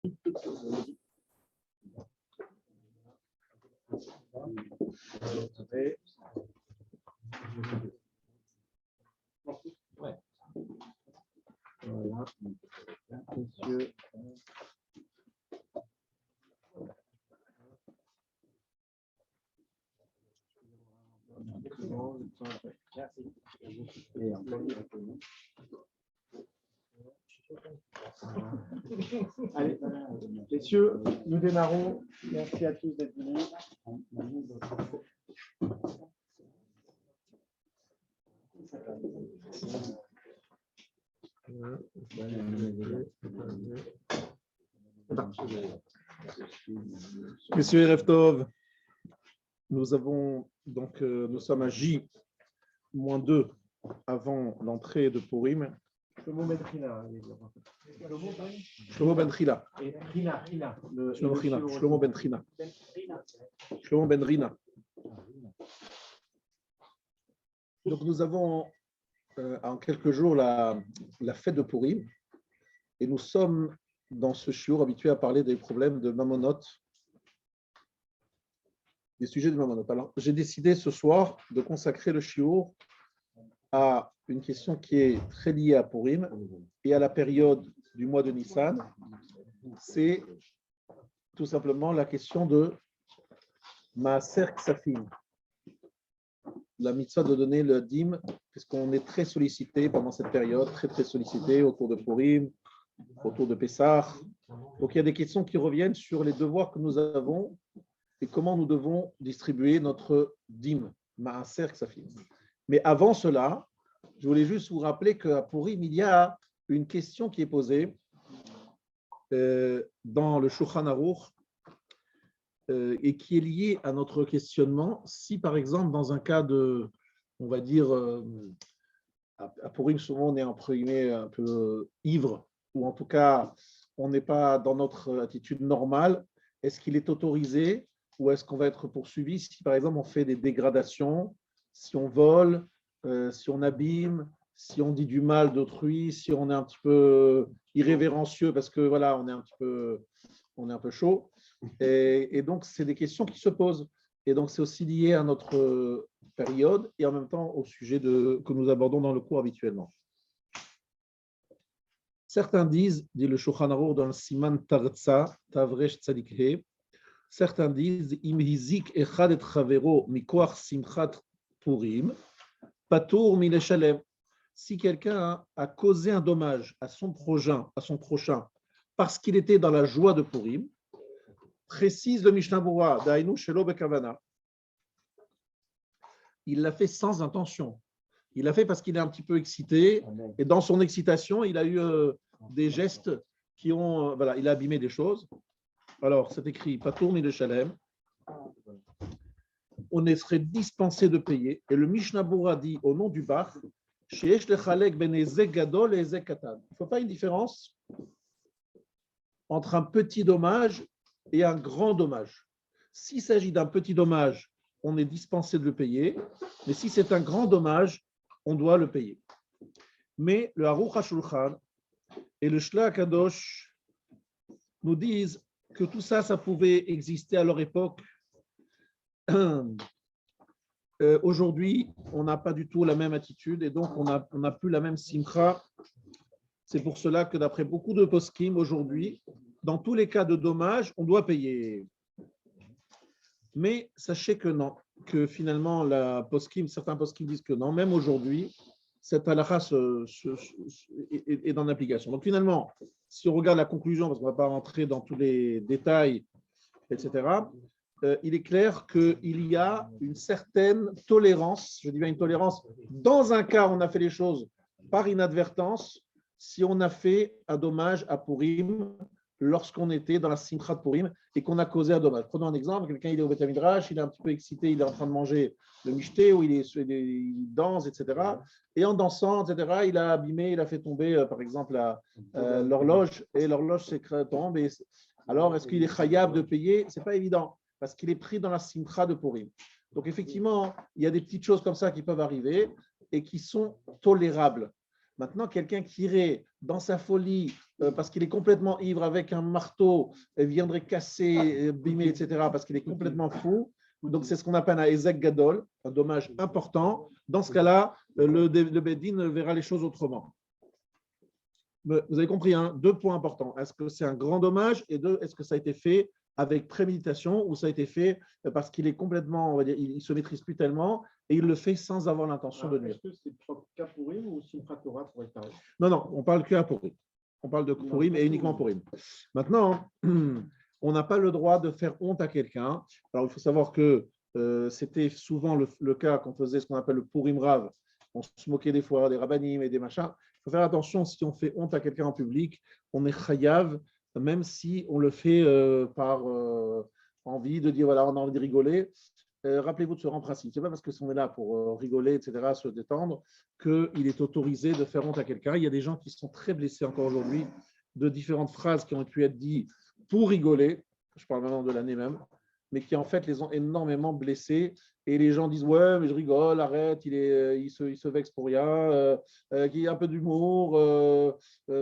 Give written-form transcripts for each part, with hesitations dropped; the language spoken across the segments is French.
Voilà, messieurs. Et encore. Allez, messieurs, nous démarrons. Merci à tous d'être venus. Messieurs Erev Tov, nous avons donc nous sommes à J-2 avant l'entrée de Purim. Shlomo Ben Trina. Shlomo Ben Trina. Shlomo Ben Trina. Shlomo Ben Rina. Donc nous avons en quelques jours la fête de Purim et nous sommes dans ce shiur habitués à parler des problèmes de Mamonot, des sujets de Mamonot. Alors j'ai décidé ce soir de consacrer le shiur à une question qui est très liée à Purim et à la période du mois de Nissan. C'est tout simplement la question de Maaser Ksafim, la mitzvah de donner le dîme, puisqu'on est très sollicité pendant cette période, très sollicité autour de Purim, autour de Pessah. Donc il y a des questions qui reviennent sur les devoirs que nous avons et comment nous devons distribuer notre dîme, Maaser Ksafim. Mais avant cela, je voulais juste vous rappeler qu'à Purim, il y a une question qui est posée dans le Shulchan Aruch et qui est liée à notre questionnement. Si, par exemple, dans un cas de, on va dire, à Purim, souvent on est entre guillemets un peu ivre, ou en tout cas, on n'est pas dans notre attitude normale, est-ce qu'il est autorisé ou est-ce qu'on va être poursuivi si, par exemple, on fait des dégradations, si on vole, si on abîme, si on dit du mal d'autrui, si on est un petit peu irrévérencieux parce que voilà, on est un peu chaud. Et donc, c'est des questions qui se posent. Et donc, c'est aussi lié à notre période et en même temps au sujet que nous abordons dans le cours habituellement. Certains disent, dit le Shulchan Aruch dans le Siman Tartza, Tavresh Tzadik He, certains disent, Im hizik echad et chavero mikoach simchat Purim, Patour mileshalem. Si quelqu'un a causé un dommage à son prochain parce qu'il était dans la joie de Purim, précise le Mishnah Berurah, Dainu shelo bekavana. Il l'a fait sans intention. Il l'a fait parce qu'il est un petit peu excité et dans son excitation, il a eu des gestes qui ont, voilà, il a abîmé des choses. Alors, c'est écrit Patour mileshalem. On serait dispensé de payer. Et le Mishnah Berurah dit au nom du Bach, il ne faut pas une différence entre un petit dommage et un grand dommage. S'il s'agit d'un petit dommage, on est dispensé de le payer, mais si c'est un grand dommage, on doit le payer. Mais le Aruch HaShulchan et le Shlach Kadosh nous disent que tout ça, ça pouvait exister à leur époque. Aujourd'hui, on n'a pas du tout la même attitude et donc on n'a plus la même simcha. C'est pour cela que d'après beaucoup de poskim aujourd'hui, dans tous les cas de dommages, on doit payer. Mais sachez que non, que finalement, certains poskim disent que non, même aujourd'hui, cette halakha est en application. Donc finalement, si on regarde la conclusion, parce qu'on ne va pas rentrer dans tous les détails, etc., il est clair qu'il y a une certaine tolérance, je dis bien une tolérance, dans un cas, on a fait les choses par inadvertance, si on a fait un dommage à Purim lorsqu'on était dans la simcha de Purim et qu'on a causé un dommage. Prenons un exemple, quelqu'un il est au Beth Midrash, il est un petit peu excité, il est en train de manger le michté ou il danse, etc. Et en dansant, etc., il a abîmé, il a fait tomber, par exemple, l'horloge et l'horloge tombe. Alors, est-ce qu'il est chayav de payer? Ce n'est pas évident parce qu'il est pris dans la simcha de Purim. Donc, effectivement, il y a des petites choses comme ça qui peuvent arriver et qui sont tolérables. Maintenant, quelqu'un qui irait dans sa folie parce qu'il est complètement ivre avec un marteau, et viendrait casser, bimer, etc., parce qu'il est complètement fou. Donc, c'est ce qu'on appelle un Ezek Gadol, un dommage important. Dans ce cas-là, le Bedin verra les choses autrement. Mais vous avez compris, hein, 2 points importants. Est-ce que c'est un grand dommage? Et 2, est-ce que ça a été fait avec préméditation ou ça a été fait parce qu'il est complètement, on va dire, il ne se maîtrise plus tellement et il le fait sans avoir l'intention de nuire? Est-ce que c'est propre qu'à Pourim ou Simchat Torah pour être pareil? Non, on parle que à Pourim. On parle de Pourim et uniquement Pourim. Maintenant, on n'a pas le droit de faire honte à quelqu'un. Alors, il faut savoir que c'était souvent le cas quand on faisait ce qu'on appelle le Pourim Rav. On se moquait des fois des rabbanim et des machins. Il faut faire attention, si on fait honte à quelqu'un en public, on est chayav, même si on le fait par envie de dire, voilà, on a envie de rigoler. Rappelez-vous de ce grand principe. Ce n'est pas parce qu'on est là pour rigoler, etc., se détendre, qu'il est autorisé de faire honte à quelqu'un. Il y a des gens qui sont très blessés encore aujourd'hui de différentes phrases qui ont pu être dites pour rigoler. Je parle maintenant de l'année même, mais qui en fait les ont énormément blessés. Et les gens disent ouais, mais je rigole, arrête, il se vexe pour rien, qu'il y a un peu d'humour,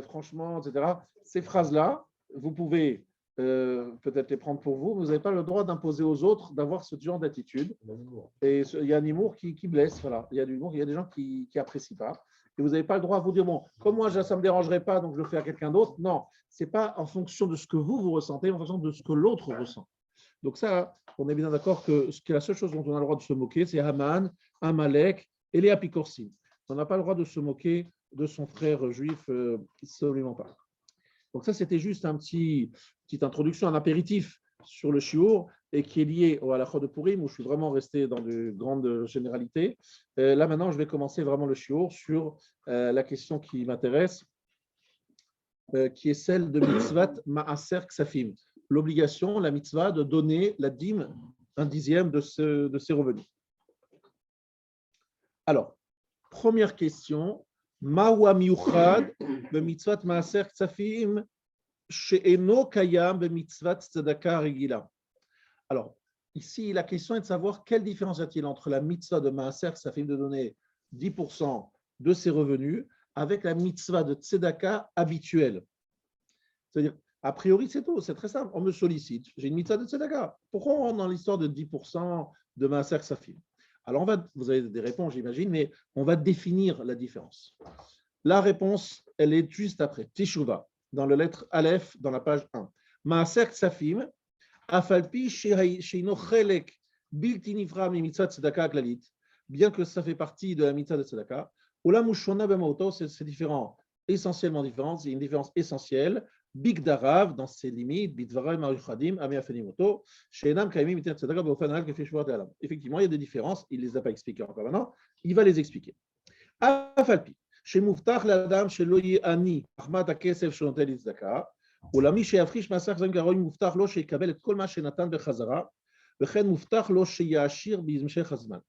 franchement, etc. Ces phrases-là, vous pouvez peut-être les prendre pour vous, mais vous n'avez pas le droit d'imposer aux autres d'avoir ce genre d'attitude. Et il y a un humour qui blesse, voilà. Il y a de l'humour, il y a des gens qui n'apprécient pas. Et vous n'avez pas le droit de vous dire, bon, comme moi, ça ne me dérangerait pas, donc je le fais à quelqu'un d'autre. Non, ce n'est pas en fonction de ce que vous ressentez, en fonction de ce que l'autre ressent. Donc ça, on est bien d'accord que la seule chose dont on a le droit de se moquer, c'est Haman, Amalek et les Apikorsim. On n'a pas le droit de se moquer de son frère juif, absolument pas. Donc ça, c'était juste petite introduction, un apéritif sur le shiur et qui est lié au halakha de Purim, où je suis vraiment resté dans de grandes généralités. Là, maintenant, je vais commencer vraiment le shiur sur la question qui m'intéresse, qui est celle de mitzvat ma'aser ksafim. L'obligation, la mitzvah, de donner la dîme, 1/10 de ses revenus. Alors, première question, Mawa miuchad be mitzvat maaser ksafim she'eno kayam be mitzvat tzedaka regila. Alors, ici, la question est de savoir quelle différence y a-t-il entre la mitzvah de maaser ksafim de donner 10% de ses revenus avec la mitzvah de tzedaka habituelle. C'est-à-dire, a priori, c'est tout, c'est très simple. On me sollicite, j'ai une mitzvah de tzedaka. Pourquoi on rentre dans l'histoire de 10% de maaser ksafim? Alors, vous avez des réponses, j'imagine, mais on va définir la différence. La réponse, elle est juste après. Teshuvah, dans la lettre Aleph, dans la page 1. Maaser ksafim, afalpi sheino chelek bilti nifra mi mitzvah tzedaka klalit, bien que ça fait partie de la mitzvah de tzedaka, olam ushona b'mauto, c'est différent, essentiellement différent, c'est une différence essentielle. Big Darav, dans ses limites, Bidvaray Marichadim, Ami Afenimoto, Sheinam Kaimi Mitet Tzedaka, Beofanal, Kefeshvat Alam. Effectivement, il y a des différences, il ne les a pas expliquées encore maintenant, il va les expliquer. Afalpi, chez Muftach Ladam, chez Loyi Ani, Ahmad Akesef, Shontel Tzedaka, Olami, chez Afrish Masach Zem Garoy, Muftach Lo, chez Kabel, et Kolma, chez Nathan Bechazara, Bechen Muftach Lo, chez Yashir, Bizmche Chazman.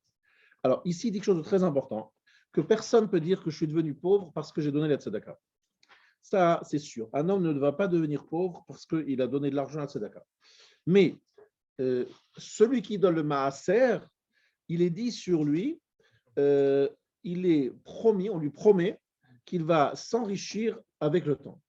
Alors, ici, il dit quelque chose de très important, que personne ne peut dire que je suis devenu pauvre parce que j'ai donné la tzedaka. Ça, c'est sûr. Un homme ne va pas devenir pauvre parce qu'il a donné de l'argent à tzedaka. Mais celui qui donne le maaser, il est dit sur lui, il est promis, on lui promet qu'il va s'enrichir avec le temps.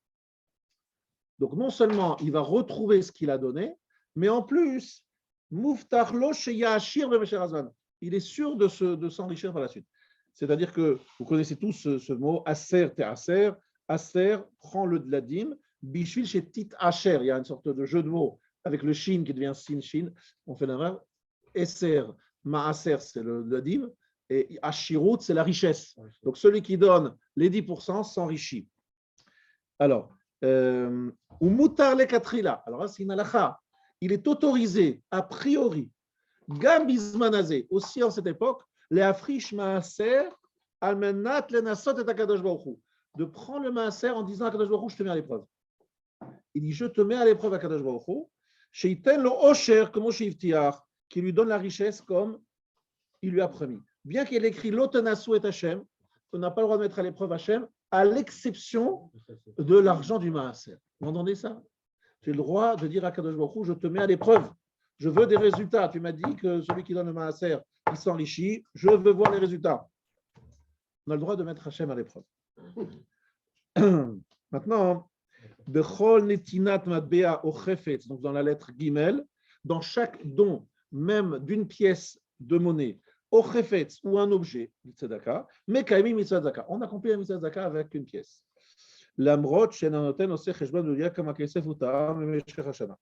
Donc, non seulement il va retrouver ce qu'il a donné, mais en plus, Muftach lo sheyashir b'mesher hazman. Il est sûr de s'enrichir par la suite. C'est-à-dire que vous connaissez tous ce mot, aser te aser. Aser prend de la dîme, bishvil chez tit asher. Il y a une sorte de jeu de mots avec le shin qui devient sin shin. On fait l'inverse. Eser, maaser, c'est la dîme. Et ashirut, c'est la richesse. Donc celui qui donne les 10% s'enrichit. Alors, ou mutar le katrila. Alors là, c'est une halakha. Il est autorisé, a priori, gam bizmanazé, aussi en cette époque, les afrish maaser, almenat le nasot et akadosh baruch hu, de prendre le maaser en disant à Kadosh Baruch Hu, je te mets à l'épreuve. Il dit, je te mets à l'épreuve à Kadosh Baruch Hu, sheiten lo osher, comme shivtiar, qui lui donne la richesse comme il lui a promis. Bien qu'il ait écrit l'otenasu et Hashem, on n'a pas le droit de mettre à l'épreuve Hashem, à l'exception de l'argent du maaser. Vous entendez ça? J'ai le droit de dire à Kadosh Baruch Hu, je te mets à l'épreuve. Je veux des résultats. Tu m'as dit que celui qui donne le maaser, il s'enrichit. Je veux voir les résultats. On a le droit de mettre Hashem à l'épreuve. Maintenant, Bechol netinat matbea o chefetz, donc dans la lettre Gimel, dans chaque don, même d'une pièce de monnaie, o chefetz ou un objet, mitzadaka, mais kaimi mitzadaka. On accomplit la mitzadaka avec une pièce. L'amrot shenanoten oseh cheshbon lulia kama kesef uta memeshech hashana.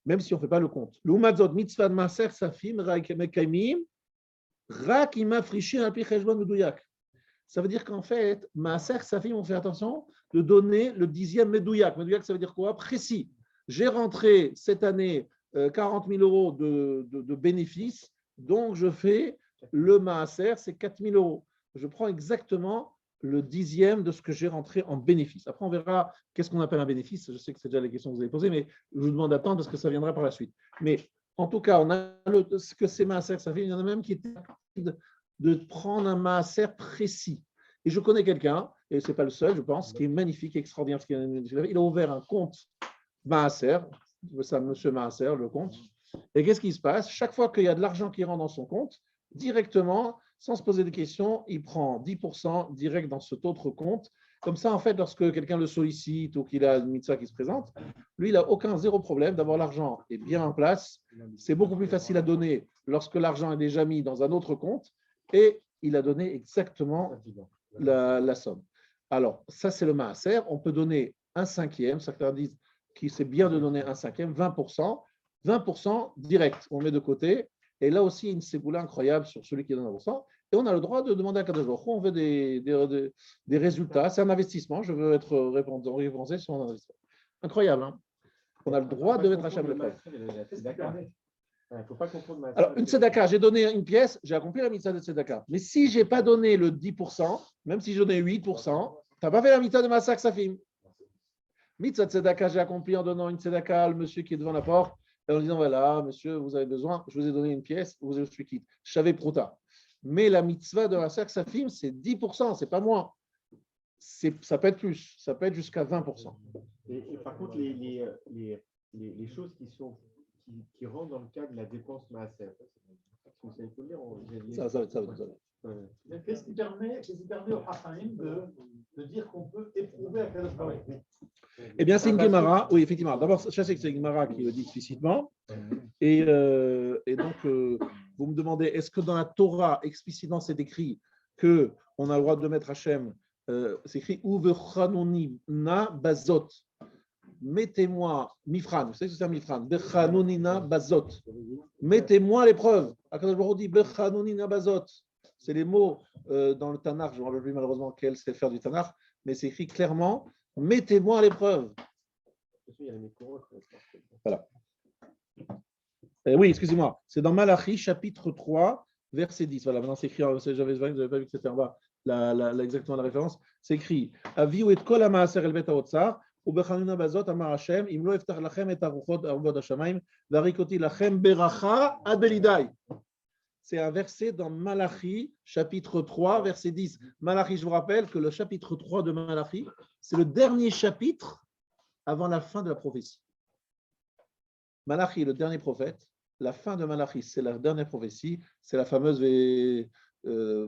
Même si on ne fait pas le compte. L'umadzot mitzvah maser safim mekaimim rak ima frishi api cheshbon meduyak. Ça veut dire qu'en fait, Maaser Safim, on fait attention de donner le 10e Medouyak. Medouyak, ça veut dire quoi? Précis. J'ai rentré cette année 40 000 euros de bénéfices, donc je fais le Maaser, c'est 4 000 euros. Je prends exactement le 10e de ce que j'ai rentré en bénéfice. Après, on verra qu'est-ce qu'on appelle un bénéfice. Je sais que c'est déjà les questions que vous avez posées, mais je vous demande d'attendre parce que ça viendra par la suite. Mais en tout cas, on a ce que c'est Maaser Safim. Il y en a même qui étaient de prendre un maaser précis. Et je connais quelqu'un, et ce n'est pas le seul, je pense, qui est magnifique, extraordinaire. Il a ouvert un compte maaser, ça, monsieur maaser, le compte. Et qu'est-ce qui se passe? Chaque fois qu'il y a de l'argent qui rentre dans son compte, directement, sans se poser de questions, il prend 10% direct dans cet autre compte. Comme ça, en fait, lorsque quelqu'un le sollicite ou qu'il a une mitzvah qui se présente, lui, il n'a zéro problème. D'abord, l'argent est bien en place. C'est beaucoup plus facile à donner lorsque l'argent est déjà mis dans un autre compte. Et il a donné exactement la somme. Alors, ça, c'est le maaser. On peut donner un cinquième. Certains disent que c'est bien de donner un cinquième, 20%. 20% direct, on met de côté. Et là aussi, il y a une ségoula incroyable sur celui qui donne 1%. Et on a le droit de demander à Kadosh Baruch Hu, on veut des résultats. C'est un investissement. Je veux être référencé sur un investissement. Incroyable, hein? On a le droit de mettre Hachem l'épreuve. Il ne faut pas confondre. Alors, une tzedaka, j'ai donné une pièce, j'ai accompli la mitzvah de tzedaka. Mais si je n'ai pas donné le 10%, même si j'ai donné 8%, tu n'as pas fait la mitzvah de Maaser Safim. Mitzvah de tzedaka, j'ai accompli en donnant une tzedaka, le monsieur qui est devant la porte, et en disant voilà, monsieur, vous avez besoin, je vous ai donné une pièce, vous je suis quitte. Je savais prouta. Mais la mitzvah de Maaser Safim, c'est 10%, c'est pas moins. Ça peut être plus, ça peut être jusqu'à 20%. Et par contre, les choses qui rentrent dans le cadre de la dépense maaser. Ça. Qu'est-ce qui permet au Hachaim de dire qu'on peut éprouver à Kadosh Baruch Hu? Eh bien, c'est une Gemara. Oui, effectivement. D'abord, je sais que c'est une Gemara qui le dit explicitement. Et donc, vous me demandez, est-ce que dans la Torah, explicitement, c'est écrit qu'on a le droit de mettre Hachem, c'est écrit Uvechanoni na bazot. Mettez-moi, Mifran, vous savez ce que c'est un Mifran, Bechanonina bazot. Mettez-moi à l'épreuve. Akadosh Baruch Hu dit Bechanonina bazot. C'est les mots dans le Tanakh, je ne me rappelle plus malheureusement quel c'est faire du Tanakh, mais c'est écrit clairement mettez-moi à l'épreuve. Voilà. Oui, excusez-moi, c'est dans Malachi, chapitre 3, verset 10. Voilà, maintenant c'est écrit, j'avais pas vu que c'était en bas, exactement la référence. C'est écrit Aviu et kol ha-maaser el bet ha-otzar. C'est un verset dans Malachi, chapitre 3, verset 10. Malachi, je vous rappelle que le chapitre 3 de Malachi, c'est le dernier chapitre avant la fin de la prophétie. Malachi est le dernier prophète. La fin de Malachi, c'est la dernière prophétie. C'est la fameuse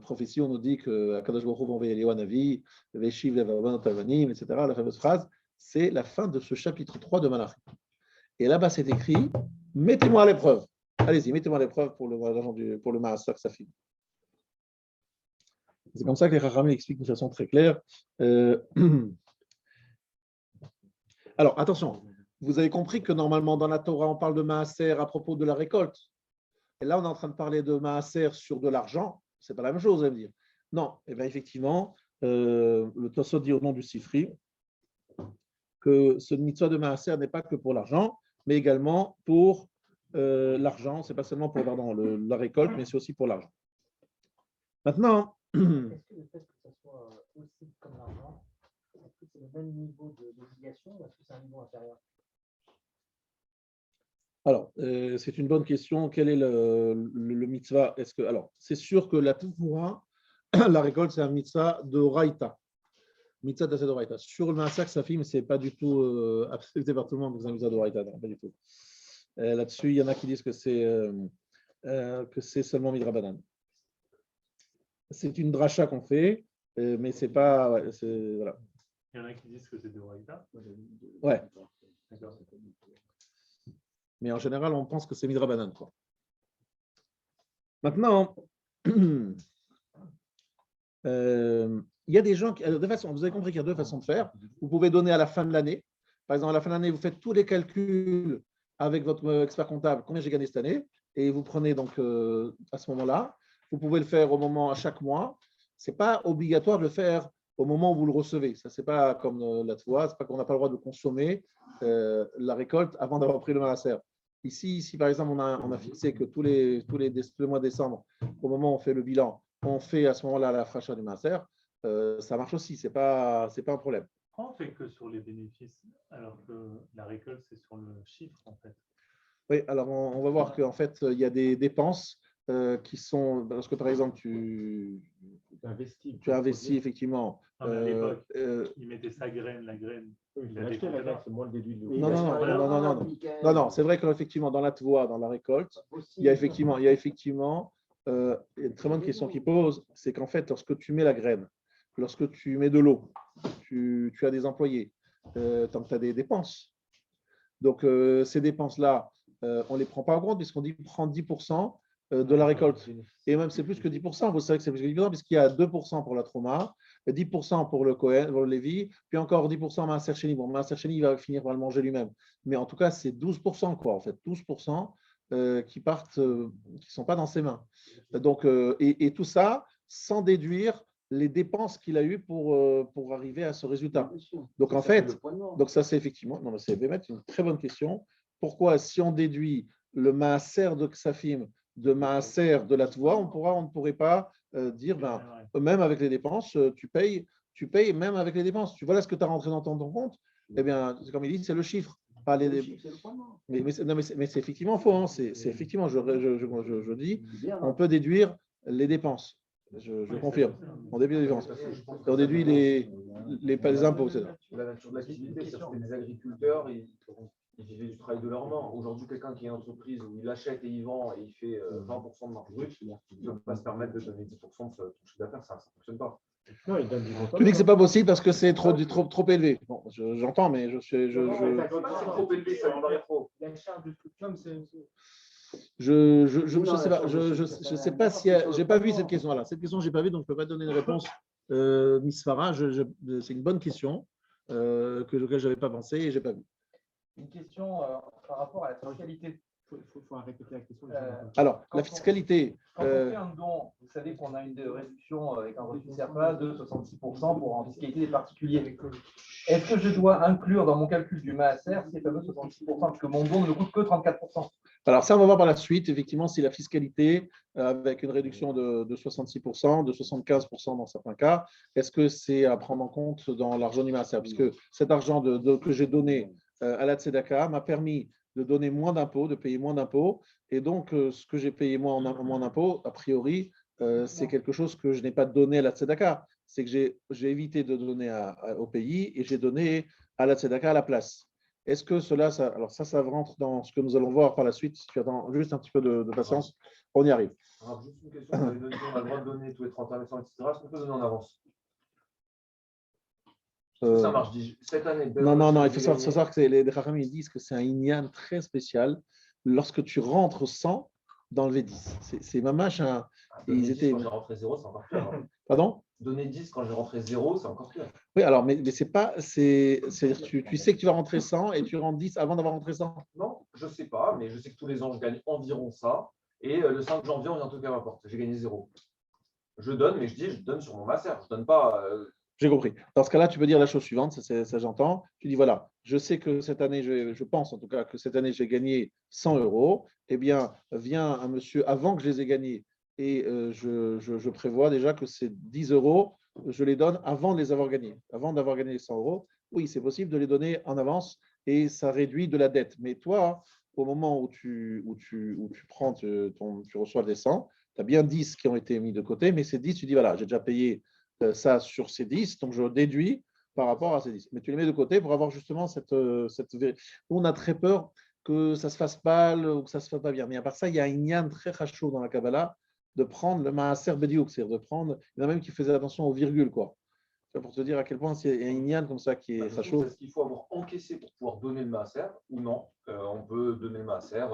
prophétie où on nous dit que Akadosh Baruch Hu va envoyer Eliyahu Hanavi, Veshiv levavanot avanim, etc. La fameuse phrase. C'est la fin de ce chapitre 3 de Malachi. Et là-bas, c'est écrit « Mettez-moi à l'épreuve ». Allez-y, mettez-moi à l'épreuve pour le Maaser Safim. C'est comme ça que les Chachamim expliquent de façon très claire. Alors, attention, vous avez compris que normalement, dans la Torah, on parle de Maaser à propos de la récolte. Et là, on est en train de parler de Maaser sur de l'argent. Ce n'est pas la même chose, vous allez me dire. Non, eh bien, effectivement, le Tosot dit au nom du Sifri que ce mitzvah de Maaser n'est pas que pour l'argent, mais également pour l'argent. Ce n'est pas seulement pour la récolte, mais c'est aussi pour l'argent. Maintenant, est-ce que le fait que ça soit aussi comme l'argent, est-ce que c'est le même niveau d'obligation ou est-ce que c'est un niveau inférieur? Alors, c'est une bonne question. Quel est le mitzvah? Alors, c'est sûr que la Tvoura, la récolte, c'est un mitzvah de Raïta. Mitzvah de Raïta. Sur le Maaser Safim, ce n'est pas du tout accepté par tout le monde que c'est un mitzvah de Raïta. Non, pas du tout. Là-dessus, il y en a qui disent que c'est seulement Midrabanan. C'est une dracha qu'on fait, mais c'est pas. Voilà. Il y en a qui disent que c'est de Oraïta. Ouais. D'accord. Mais en général, on pense que c'est midrabanan, quoi. Maintenant, il y a des gens qui, alors, vous avez compris qu'il y a deux façons de faire. Vous pouvez donner à la fin de l'année. Par exemple, à la fin de l'année, vous faites tous les calculs avec votre expert comptable, combien j'ai gagné cette année, et vous prenez donc à ce moment-là. Vous pouvez le faire au moment à chaque mois. Ce n'est pas obligatoire de le faire au moment où vous le recevez. Ça, c'est pas comme la toile, c'est pas qu'on n'a pas le droit de consommer la récolte avant d'avoir pris le maaser. Ici, par exemple, on a fixé que tous les mois de décembre, au moment où on fait le bilan, on fait à ce moment-là la fracha du maaser. Ça marche aussi, c'est pas un problème. Pourquoi on fait que sur les bénéfices alors que la récolte, c'est sur le chiffre en fait? Oui, alors on va voir qu'en fait, il y a des dépenses qui sont, parce que par exemple, tu investis effectivement. Non, mais à l'époque, il mettait sa graine, la graine. Il a acheté la graine, c'est moins le déduit de l'eau. Non, c'est vrai qu'effectivement, dans la toile, dans la récolte, il y a effectivement une très bonne question qui pose, c'est qu'en fait, lorsque tu mets la graine, lorsque tu mets de l'eau, tu as des employés, tant que tu as des dépenses. Donc, ces dépenses-là, on ne les prend pas en compte puisqu'on dit prend 10% de la récolte. Et même, c'est plus que 10%. Vous savez que c'est plus que 10% puisqu'il y a 2% pour la trauma, 10% pour le Cohen, pour le Lévi, puis encore 10% Maaser Sheni. Bon, Maaser Sheni, il va finir par le manger lui-même. Mais en tout cas, c'est 12%, quoi, en fait. 12% qui partent, qui ne sont pas dans ses mains. Donc, et tout ça sans déduire les dépenses qu'il a eues pour arriver à ce résultat. Donc, en fait, donc ça, c'est effectivement, non, mais c'est une très bonne question. Pourquoi, si on déduit le maaser de Ksafim de maaser de la Tvoa, on ne pourrait pas dire, même avec les dépenses, tu payes même avec les dépenses. Tu vois là ce que tu as rentré dans ton compte, eh bien, comme il dit, c'est le chiffre. Pas les... mais c'est effectivement faux. Hein. C'est effectivement, je dis, on peut déduire les dépenses. Je confirme. On déduit les dépenses. On déduit les impôts. La nature de l'activité, c'est que des agriculteurs, ils vivaient du travail de leurs mains. Aujourd'hui, quelqu'un qui a une entreprise où il achète et il vend et il fait 20% de marge brute, il ne peut pas se permettre de donner 10% de son chiffre d'affaires, ça ne fonctionne pas. Non, il donne du tu dis que ce n'est pas possible parce que c'est trop élevé. Bon, j'entends, mais je suis. C'est trop élevé, ça me paraît trop. La charge de Stuttgart, c'est. Je sais pas. Je sais pas si j'ai pas vu cette question-là. Cette question, j'ai pas vu, donc je peux pas donner une réponse. Miss Farah, c'est une bonne question que j'avais pas pensé et j'ai pas vu. Une question par rapport à la fiscalité. Il faut répéter la question. Alors, la fiscalité. Quand on fait un don, vous savez qu'on a une réduction avec un reçu CERFA de 66% pour en fiscalité des particuliers. Est-ce que je dois inclure dans mon calcul du maaser ces fameux 66% parce que mon don ne me coûte que 34%? Alors, ça, on va voir par la suite, effectivement, si la fiscalité, avec une réduction de 66%, de 75% dans certains cas, est-ce que c'est à prendre en compte dans l'argent du maaser? Puisque cet argent que j'ai donné à la Tzedaka m'a permis de donner moins d'impôts, de payer moins d'impôts. Et donc, ce que j'ai payé moins d'impôts, a priori, c'est quelque chose que je n'ai pas donné à la Tzedaka. C'est que j'ai évité de donner au pays et j'ai donné à la Tzedaka à la place. Est-ce que cela, alors ça rentre dans ce que nous allons voir par la suite. Si tu attends juste un petit peu de patience, on y arrive. Alors, juste une question, on a le droit de donner tous les 31 décembre, etc. Est-ce qu'on peut donner en avance? Ça marche cette année. Non, il faut savoir que les Chachamim ils disent que c'est un inyan très spécial lorsque tu rentres 100 dans le V10. C'est mamache un. Ils étaient. Quand j'ai rentré 0, c'est encore pire. Pardon? Donner 10 quand j'ai rentré 0, c'est encore pire. Oui, alors, mais c'est pas. C'est-à-dire tu sais que tu vas rentrer 100 et tu rentres 10 avant d'avoir rentré 100? Non, je ne sais pas, mais je sais que tous les ans, je gagne environ ça. Et le 5 janvier, on vient toquer à ma porte. J'ai gagné 0. Je donne, mais je donne sur mon maaser. Je ne donne pas. J'ai compris. Dans ce cas-là, tu peux dire la chose suivante, ça j'entends. Tu dis voilà, je sais que cette année, je pense en tout cas que cette année, j'ai gagné 100 €. Eh bien, vient un monsieur avant que je les ai gagnés et je prévois déjà que ces 10 €, je les donne avant de les avoir gagnés. Avant d'avoir gagné les 100 €, oui, c'est possible de les donner en avance et ça réduit de la dette. Mais toi, au moment où tu prends, tu reçois les 100, tu as bien 10 qui ont été mis de côté, mais ces 10, tu dis voilà, j'ai déjà payé ça sur ces 10, donc je déduis par rapport à ces 10. Mais tu les mets de côté pour avoir justement cette on a très peur que ça se fasse mal ou que ça se fasse pas bien. Mais à part ça, il y a un yann très chaud dans la Kabbalah de prendre le maaser bediouk, c'est-à-dire de prendre, il y en a même qui faisaient attention aux virgules, quoi. C'est pour te dire à quel point c'est un inyan comme ça qui est chaud. Est-ce qu'il faut avoir encaissé pour pouvoir donner le maaser ou non? On peut donner le maaser.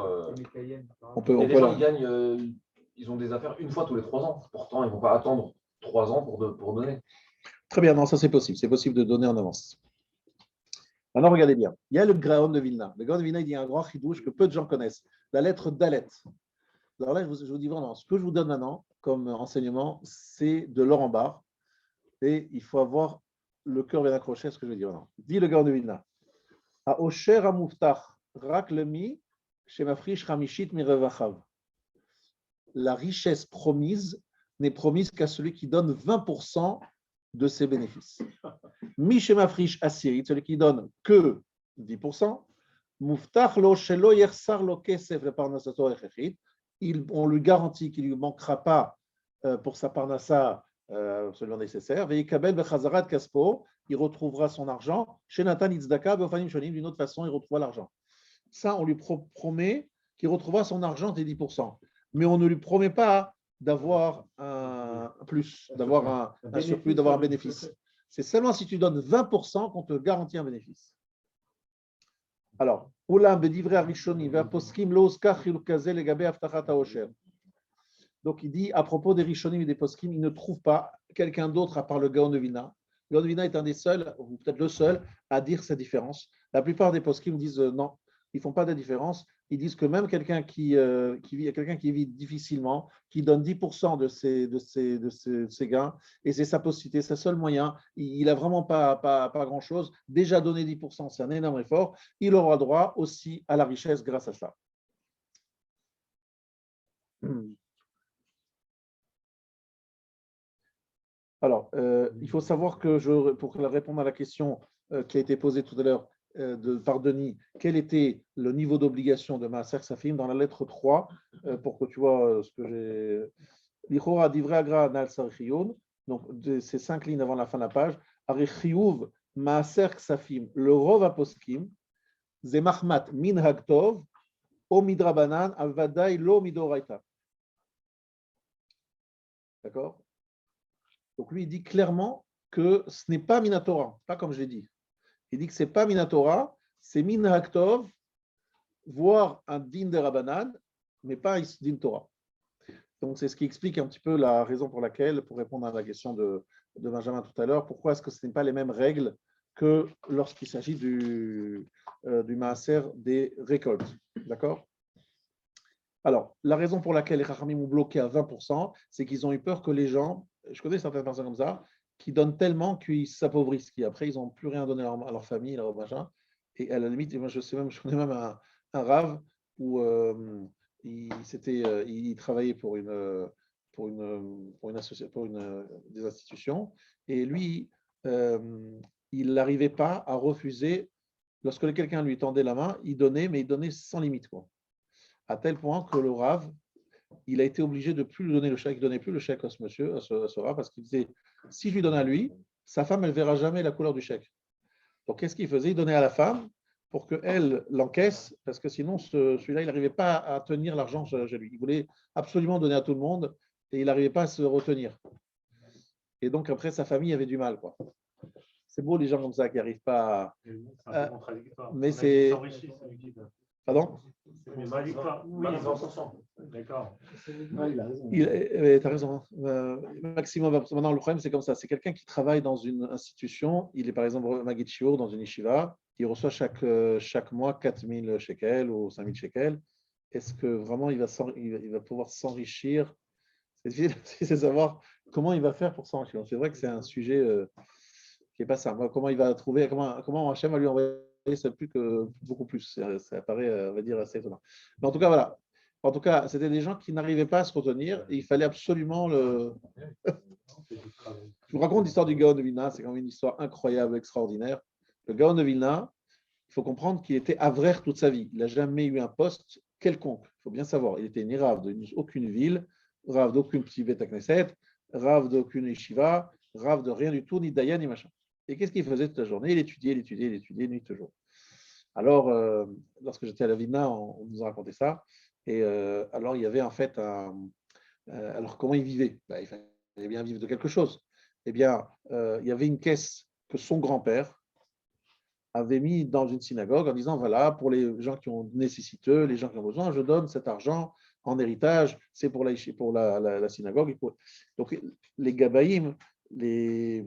On peut, Et les gens, ils gagnent, ils ont des affaires une fois tous les 3 ans. Pourtant, ils ne vont pas attendre 3 ans pour donner. Très bien, non, ça c'est possible. C'est possible de donner en avance. Maintenant, regardez bien. Il y a le Gaon de Vilna. Le Gaon de Vilna, il dit un grand chidouche que peu de gens connaissent. La lettre Dalet. Alors là, je vous dis vraiment, ce que je vous donne maintenant comme enseignement, c'est de l'or en barre. Et il faut avoir le cœur bien accroché à ce que je vais dire maintenant. Dit le Gaon de Vilna. A Osher Amuftach, Rak Lemi, Shemafrish Ramishit Mirevachav. La richesse promise n'est promise qu'à celui qui donne 20% de ses bénéfices. Mishemafrish Asirit, celui qui donne que 10%, Muftach lo shelo yersar lo kesef le parnasato echechit, on lui garantit qu'il ne lui manquera pas pour sa parnassa absolument nécessaire. Veikabel bechazarat kaspo, il retrouvera son argent. Chez Nathan Itzdaka, beofanim shonim, d'une autre façon, il retrouvera l'argent. Ça, on lui promet qu'il retrouvera son argent des 10%. Mais on ne lui promet pas d'avoir un plus, d'avoir un surplus, d'avoir un bénéfice. C'est seulement si tu donnes 20% qu'on te garantit un bénéfice. Alors, donc il dit à propos des Rishonim et des Poskim, il ne trouve pas quelqu'un d'autre à part le Gaon de Vilna. Le Gaon de Vilna est un des seuls, ou peut-être le seul, à dire cette différence. La plupart des Poskim disent non, ils ne font pas de différence. Ils disent que même quelqu'un qui vit difficilement, qui donne 10% de ses gains, et c'est sa possibilité, c'est seul moyen, il n'a vraiment pas grand-chose. Déjà donner 10%, c'est un énorme effort. Il aura droit aussi à la richesse grâce à ça. Alors, il faut savoir que pour répondre à la question qui a été posée tout à l'heure par Denis, quel était le niveau d'obligation de Maaser Safim dans la lettre 3, pour que tu vois ce que j'ai. L'Ichora divrei agra nal sarchiyun, donc ces 5 lignes avant la fin de la page, Arichiyuv Maaser Safim, le Rov Aposkim, Zemachmat min hagtov, o midrabanan, avadai lo midoraita. D'accord? Donc lui, il dit clairement que ce n'est pas Minatora, pas comme je l'ai dit. Il dit que ce n'est pas Minatora, c'est Min Haktov, voire un din de Rabbanan, mais pas un din Torah. Donc c'est ce qui explique un petit peu la raison pour laquelle, pour répondre à la question de Benjamin tout à l'heure, pourquoi est-ce que ce n'est pas les mêmes règles que lorsqu'il s'agit du maaser des récoltes. D'accord? Alors, la raison pour laquelle les Chachamim ont bloqué à 20%, c'est qu'ils ont eu peur que les gens, je connais certaines personnes comme ça, qui donnent tellement qu'ils s'appauvrissent, qu'après ils n'ont plus rien donné à leur famille, à leur machin. Et à la limite, moi, je connais même un rave où il travaillait pour des institutions, et lui, il n'arrivait pas à refuser, lorsque quelqu'un lui tendait la main, il donnait, mais il donnait sans limite, quoi. À tel point que le rave, il a été obligé de ne plus lui donner le chèque, il ne donnait plus le chèque à ce monsieur, à ce rave, parce qu'il disait, si je lui donne à lui, sa femme, elle ne verra jamais la couleur du chèque. Donc, qu'est-ce qu'il faisait? Il donnait à la femme pour qu'elle l'encaisse, parce que sinon, celui-là, il n'arrivait pas à tenir l'argent chez lui. Il voulait absolument donner à tout le monde, et il n'arrivait pas à se retenir. Et donc, après, sa famille avait du mal, quoi. C'est beau, les gens comme ça qui n'arrivent pas à… contradictoire. Mais c'est… Pardon? C'est contradictoire. Oui, d'accord. Il a raison. Tu as raison. Maximum, maintenant, le problème, c'est comme ça. C'est quelqu'un qui travaille dans une institution. Il est, par exemple, Maguid Shiur dans une yeshiva. Il reçoit chaque mois 4000 shekels ou 5000 shekels. Est-ce que vraiment il va pouvoir s'enrichir? C'est difficile de savoir comment il va faire pour s'enrichir. C'est vrai que c'est un sujet qui n'est pas simple. Comment il va trouver, comment Hachem va lui envoyer ça plus que beaucoup plus. Ça paraît, on va dire, assez étonnant. Mais en tout cas, voilà. En tout cas, c'était des gens qui n'arrivaient pas à se retenir et il fallait absolument le. Je vous raconte l'histoire du Gaon de Vilna. C'est quand même une histoire incroyable, extraordinaire. Le Gaon de Vilna, il faut comprendre qu'il était avraire toute sa vie. Il n'a jamais eu un poste quelconque. Il faut bien savoir. Il était ni rave d'aucune ville, rave d'aucune petite Beth Knesset, rave d'aucune yeshiva, rave de rien du tout, ni dayan, ni machin. Et qu'est-ce qu'il faisait toute la journée? Il étudiait, nuit et jour. Alors, lorsque j'étais à la Vilna, on nous a raconté ça. Et alors, il y avait en fait alors, comment il vivait? Il fallait bien vivre de quelque chose. eh bien, il y avait une caisse que son grand-père avait mis dans une synagogue en disant, voilà, pour les gens qui ont nécessiteux, les gens qui ont besoin, je donne cet argent en héritage, c'est pour la synagogue. Donc, les Gabaïm, les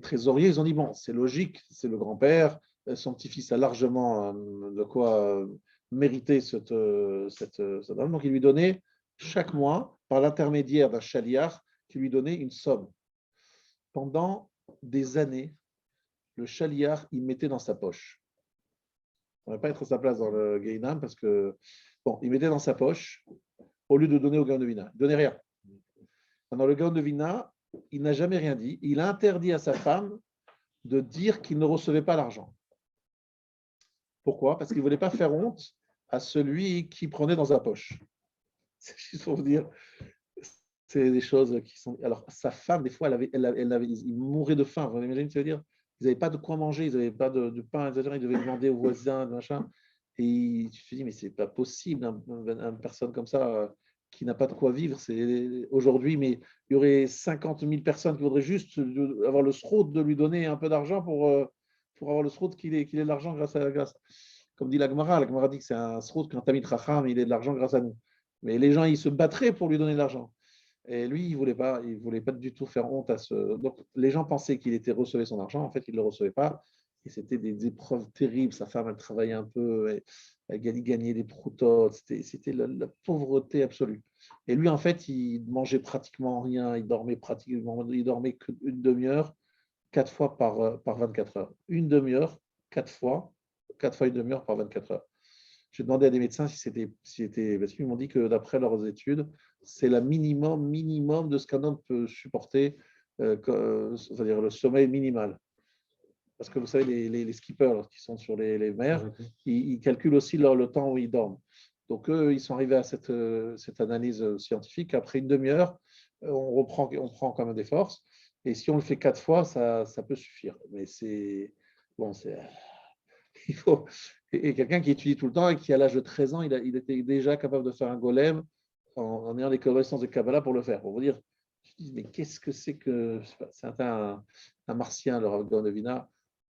trésoriers, ils ont dit, bon, c'est logique, c'est le grand-père, son petit-fils a largement de quoi mériter cette argent. Donc, il lui donnait chaque mois, par l'intermédiaire d'un chaliar, qui lui donnait une somme. Pendant des années, le chaliar, il mettait dans sa poche. On ne va pas être à sa place dans le Gainam parce que, bon, il mettait dans sa poche au lieu de donner au Gaon de Vina. Il ne donnait rien. Dans le Gaon de Vina, il n'a jamais rien dit. Il a interdit à sa femme de dire qu'il ne recevait pas l'argent. Pourquoi? Parce qu'il ne voulait pas faire honte à celui qui prenait dans sa poche. C'est juste pour vous dire, c'est des choses qui sont. Alors, sa femme, des fois, il mourait de faim. Vous imaginez ce que je veux dire? Ils n'avaient pas de quoi manger, ils n'avaient pas de pain, etc. Ils devaient demander aux voisins, machin. Et tu te dis, mais c'est pas possible, une personne comme ça qui n'a pas de quoi vivre. C'est aujourd'hui, mais il y aurait 50 000 personnes qui voudraient juste avoir le sroud de lui donner un peu d'argent pour avoir le sroud qu'il ait de l'argent grâce. Comme dit la Gemara dit que c'est un sroud qu'un tamid racham, il ait de l'argent grâce à nous. Mais les gens, ils se battraient pour lui donner de l'argent. Et lui, il voulait pas du tout faire honte à ce. Donc, les gens pensaient qu'il recevait son argent. En fait, il ne le recevait pas. Et c'était des épreuves terribles. Sa femme, elle travaillait un peu. Elle gagnait des proutotes. C'était la pauvreté absolue. Et lui, en fait, il mangeait pratiquement rien. Il dormait qu'une demi-heure, 4 fois par 24 heures. Une demi-heure, 4 fois une demi-heure par 24 heures. J'ai demandé à des médecins si c'était parce qu'ils m'ont dit que d'après leurs études, c'est le minimum de ce qu'un homme peut supporter, c'est-à-dire le sommeil minimal. Parce que vous savez, les skippers qui sont sur les mers, ils calculent aussi le temps où ils dorment. Donc, eux, ils sont arrivés à cette analyse scientifique. Après une demi-heure, on prend quand même des forces. Et si on le fait 4 fois, ça peut suffire. Mais il faut. Et quelqu'un qui étudie tout le temps et qui, à l'âge de 13 ans, il était déjà capable de faire un golem en ayant des connaissances de Kabbalah pour le faire. Pour vous dire, je dis, mais qu'est-ce que c'est que. C'est un martien, le Rav Gaon de Vilna.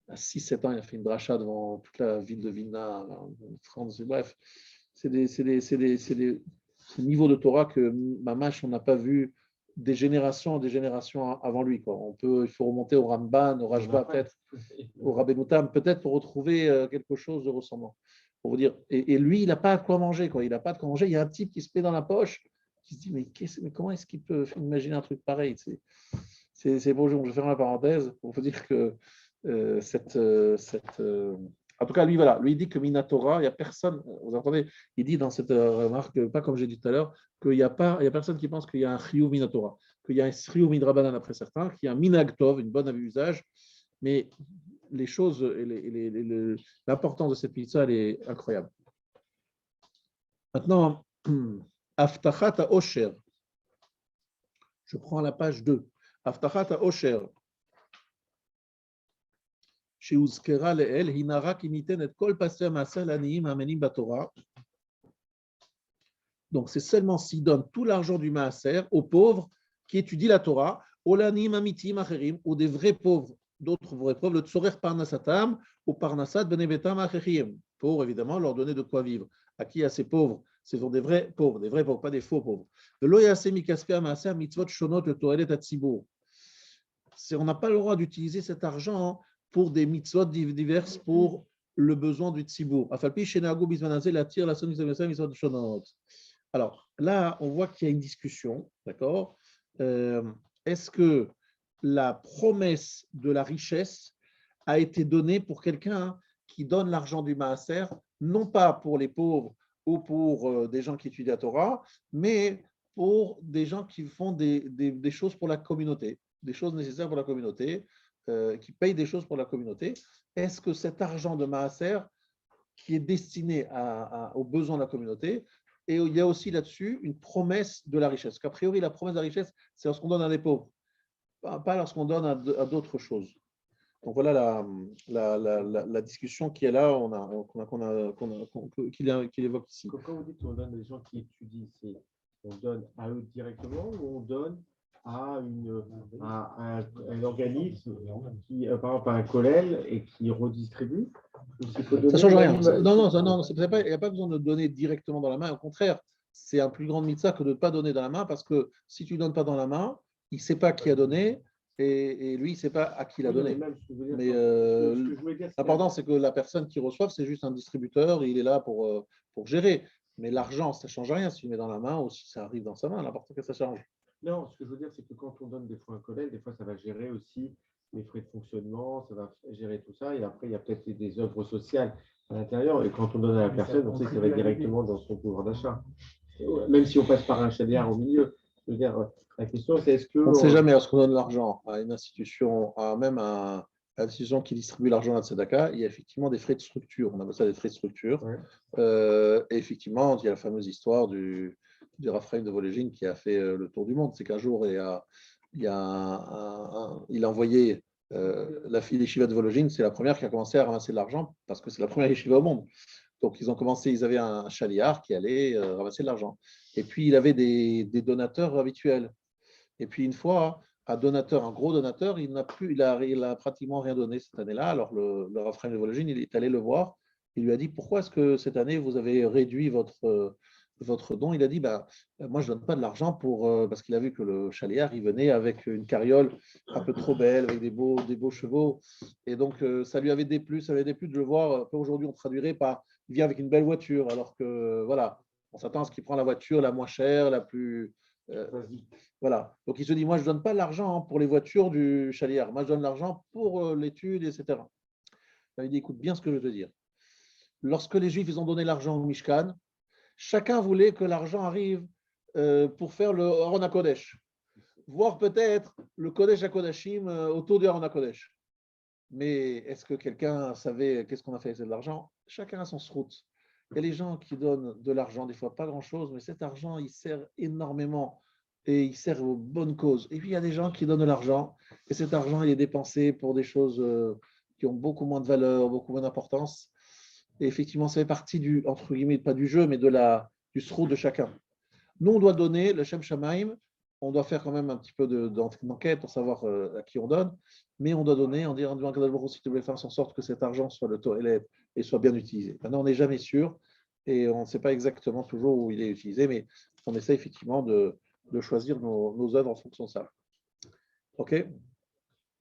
À 6-7 ans, il a fait une dracha devant toute la ville de Vilna, en France. Bref, c'est des niveaux de Torah que Mamash, on n'a pas vu des générations avant lui. Il faut remonter au Ramban, au Rashba, peut-être, au Rabbeinu Tam, peut-être pour retrouver quelque chose de ressemblant. Pour vous dire, et lui, il n'a pas à quoi manger. Il n'a pas de quoi manger. Il y a un type qui se met dans la poche, qui se dit, mais comment est-ce qu'il peut imaginer un truc pareil? C'est beau, je vais faire la parenthèse pour vous dire que en tout cas, lui, voilà, lui il dit que Minatora, il n'y a personne, vous entendez, il dit dans cette remarque, pas comme j'ai dit tout à l'heure, qu'il n'y a personne qui pense qu'il y a un Chiyuv Minatora, qu'il y a un Chiyuv Midrabanan après certains, qu'il y a un Minagtov, une bonne usage, mais les choses, l'importance de cette pizza, elle est incroyable. Maintenant, Aftachat Osher, je prends la page 2. Aftachat Osher. שהוזכרה לאל, היא נערה כי ניתנת כל פסי המעשה לעניים האמנים בתורה. Donc, c'est seulement s'il donne tout l'argent du maaser aux pauvres qui étudient la Torah, aux l'aniyim amitim acherim, ou des vrais pauvres, d'autres vrais pauvres, le tzorer parnasatam, ou parnasat benevetam achechim, pour évidemment leur donner de quoi vivre. À qui? À ces pauvres? Ce sont des vrais pauvres, pas des faux pauvres. Velo yaseh mikaspe hamaaser mitzvot shonot letoelet hatzibur. On n'a pas le droit d'utiliser cet argent pour des mitzvot diverses pour le besoin du tzibour. Alors là, on voit qu'il y a une discussion, d'accord? Est-ce que la promesse de la richesse a été donnée pour quelqu'un qui donne l'argent du maaser, non pas pour les pauvres ou pour des gens qui étudient la Torah, mais pour des gens qui font des choses pour la communauté, des choses nécessaires pour la communauté, qui payent des choses pour la communauté. Est-ce que cet argent de maaser qui est destiné aux besoins de la communauté, et il y a aussi là-dessus une promesse de la richesse. Qu'a priori, la promesse de la richesse, c'est lorsqu'on donne à des pauvres, pas lorsqu'on donne à d'autres choses. Donc voilà la discussion qui est là, qu'il évoque ici. Quand vous dites qu'on donne aux gens qui étudient, on donne à eux directement ou on donne à un organisme, qui, par exemple à un collège, et qui redistribue? Ou s'il faut Ça donner ne change rien. même- Non, il n'y a pas besoin de donner directement dans la main. Au contraire, c'est un plus grand mitzvah que de ne pas donner dans la main parce que si tu ne donnes pas dans la main, il ne sait pas qui a donné et lui, il ne sait pas à qui il a Oui, non, mais donné. même, ce que je veux dire, Mais ce que je voulais dire, c'est l'important, c'est que la personne qui reçoive, c'est juste un distributeur, il est là pour gérer. Mais l'argent, ça ne change rien si tu le mets dans la main ou si ça arrive dans sa main, n'importe que ça change. non, ce que je veux dire, c'est que quand on donne des fois un collège, des fois, ça va gérer aussi les frais de fonctionnement, ça va gérer tout ça. Et après, il y a peut-être des œuvres sociales à l'intérieur. Et quand on donne à la personne, on sait que ça va être directement dans son pouvoir d'achat. Même si on passe par un chaliard au milieu. Je veux dire, la question, c'est est-ce que. On ne sait jamais lorsqu'on donne l'argent à une institution, à l'institution qui distribue l'argent à la Tzedaka, il y a effectivement des frais de structure. On appelle ça des frais de structure. Ouais. Et effectivement, il y a la fameuse histoire du Raphaël de Volégine qui a fait le tour du monde. C'est qu'un jour, il a envoyé la fille d'Yeshiva de Volégine, c'est la première qui a commencé à ramasser de l'argent parce que c'est la première Yeshiva au monde. Donc, ils avaient un chaliard qui allait ramasser de l'argent. Et puis, il avait des donateurs habituels. Et puis, une fois, un gros donateur, il a pratiquement rien donné cette année-là. Alors, le Raphaël de Volégine, il est allé le voir. Il lui a dit, pourquoi est-ce que cette année, vous avez réduit votre don? Il a dit, moi, je ne donne pas de l'argent parce qu'il a vu que le chaliard, il venait avec une carriole un peu trop belle, avec des beaux chevaux. Et donc, ça lui avait déplu de le voir. Aujourd'hui, on traduirait par, il vient avec une belle voiture, alors que, voilà, on s'attend à ce qu'il prend la voiture la moins chère, la plus... voilà. Donc, il se dit, moi, je ne donne pas l'argent pour les voitures du chaliard. Moi, je donne l'argent pour l'étude, etc. Il a dit, écoute bien ce que je veux te dire. Lorsque les Juifs ils ont donné l'argent au Mishkan, chacun voulait que l'argent arrive pour faire le Aron HaKodesh, voire peut-être le Kodesh HaKodashim autour du Aron HaKodesh. Mais est-ce que quelqu'un savait qu'est-ce qu'on a fait avec cet argent? Chacun a son srout. Il y a les gens qui donnent de l'argent, des fois pas grand-chose, mais cet argent, il sert énormément et il sert aux bonnes causes. Et puis, il y a des gens qui donnent de l'argent et cet argent, il est dépensé pour des choses qui ont beaucoup moins de valeur, beaucoup moins d'importance. Et effectivement, ça fait partie du, entre guillemets, pas du jeu, mais du srout de chacun. Nous, on doit donner le Shem Shamaim, on doit faire quand même un petit peu d'enquête pour savoir à qui on donne, mais on doit donner, on dit en disant que si tu veux faire en sorte que cet argent soit le toilette et soit bien utilisé. Maintenant, on n'est jamais sûr et on ne sait pas exactement toujours où il est utilisé, mais on essaie effectivement de choisir nos œuvres en fonction de ça. OK?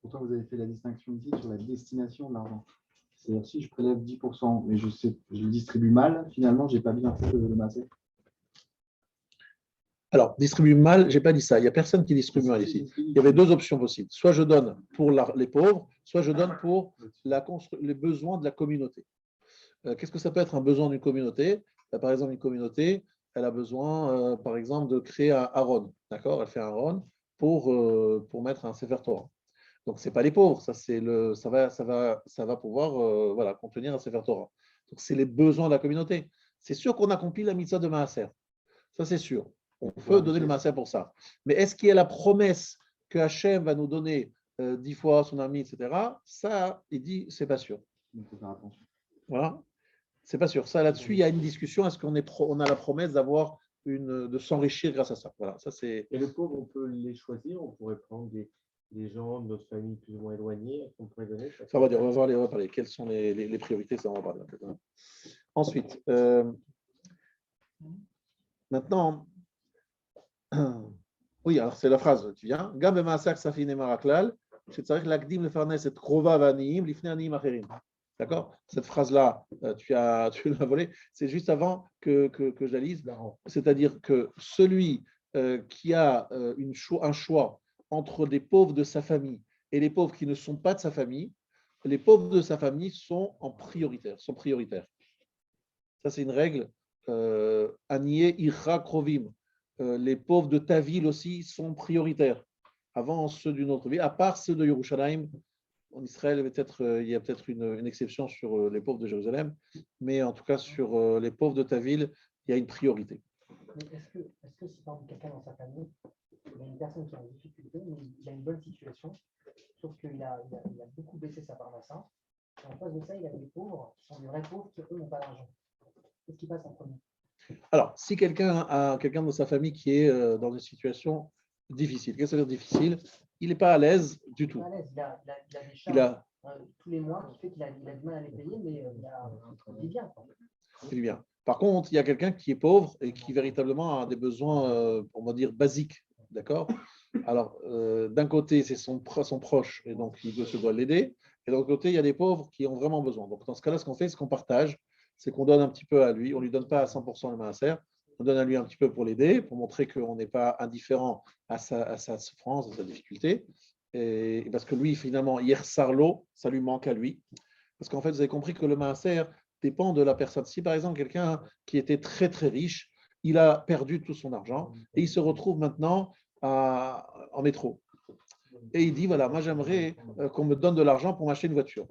Pourtant, vous avez fait la distinction ici sur la destination de l'argent. C'est-à-dire, si je prélève 10%, mais je le distribue mal, finalement, je n'ai pas bien fait le masser. Alors, distribue mal, je n'ai pas dit ça. Il n'y a personne qui distribue mal ici. Il y avait deux options possibles. Soit je donne pour les pauvres, soit je donne pour les besoins de la communauté. Qu'est-ce que ça peut être un besoin d'une communauté? Par exemple, une communauté, elle a besoin, par exemple, de créer un haron. D'accord? Elle fait un haron pour mettre un Sefer Torah. Donc, ce n'est pas les pauvres, ça va pouvoir voilà, contenir un Sefer Torah. Donc, c'est les besoins de la communauté. C'est sûr qu'on accomplit la mitzvah de Maaser. Ça, c'est sûr. On peut donner le Maaser pour ça. Mais est-ce qu'il y a la promesse que Hachem va nous donner 10 fois son ami, etc. Ça, il dit, c'est pas sûr. Il faut faire attention. Voilà. C'est pas sûr. Ça, là-dessus, il y a une discussion. Est-ce qu'on on a la promesse de s'enrichir grâce à ça? Voilà. Ça, c'est... Et le pauvre, on peut les choisir, on pourrait prendre des gens de notre famille plus ou moins éloignés qu'on pourrait donner. Ça, on va parler. Quelles sont les priorités? Ça, on va parler. Ensuite, maintenant, oui, alors c'est la phrase, tu viens. D'accord? Cette phrase-là, tu l'as volée. C'est juste avant que je la lise. C'est-à-dire que celui qui a un choix entre des pauvres de sa famille et les pauvres qui ne sont pas de sa famille, les pauvres de sa famille sont prioritaires. Ça, c'est une règle. Anié Ira Krovim. Les pauvres de ta ville aussi sont prioritaires avant ceux d'une autre ville, à part ceux de Yerushalayim. En Israël, il y a peut-être une exception sur les pauvres de Jérusalem, mais en tout cas, sur les pauvres de ta ville, il y a une priorité. Mais est-ce que si par exemple quelqu'un dans sa famille, il y a une personne qui est en difficulté, mais il a une bonne situation, sauf qu'il a beaucoup baissé sa parnassa, et en face de ça, il a des pauvres qui sont des vrais pauvres qui, eux, n'ont pas d'argent. Qu'est-ce qui passe en premier? Alors, si quelqu'un a quelqu'un dans sa famille qui est dans une situation difficile. Qu'est-ce que ça veut dire difficile? Il n'est pas à l'aise du tout. À l'aise, il a des Il charges a, tous les mois qui fait qu'il a du mal à les payer, mais il vit bien. Quoi. il est bien. Par contre, il y a quelqu'un qui est pauvre et qui véritablement a des besoins, on va dire, basiques. D'accord? Alors, d'un côté, c'est son proche, et donc il se doit l'aider. Et de l'autre côté, il y a des pauvres qui ont vraiment besoin. Donc, dans ce cas-là, ce qu'on fait, c'est qu'on partage, c'est qu'on donne un petit peu à lui. On ne lui donne pas à 100% le maaser, on donne à lui un petit peu pour l'aider, pour montrer qu'on n'est pas indifférent à sa souffrance, à sa difficulté. Et parce que lui, finalement, hier sarlo, ça lui manque à lui. Parce qu'en fait, vous avez compris que le maaser dépend de la personne. Si par exemple, quelqu'un qui était très très riche, il a perdu tout son argent et il se retrouve maintenant en métro. Et il dit, voilà, moi j'aimerais qu'on me donne de l'argent pour m'acheter une voiture.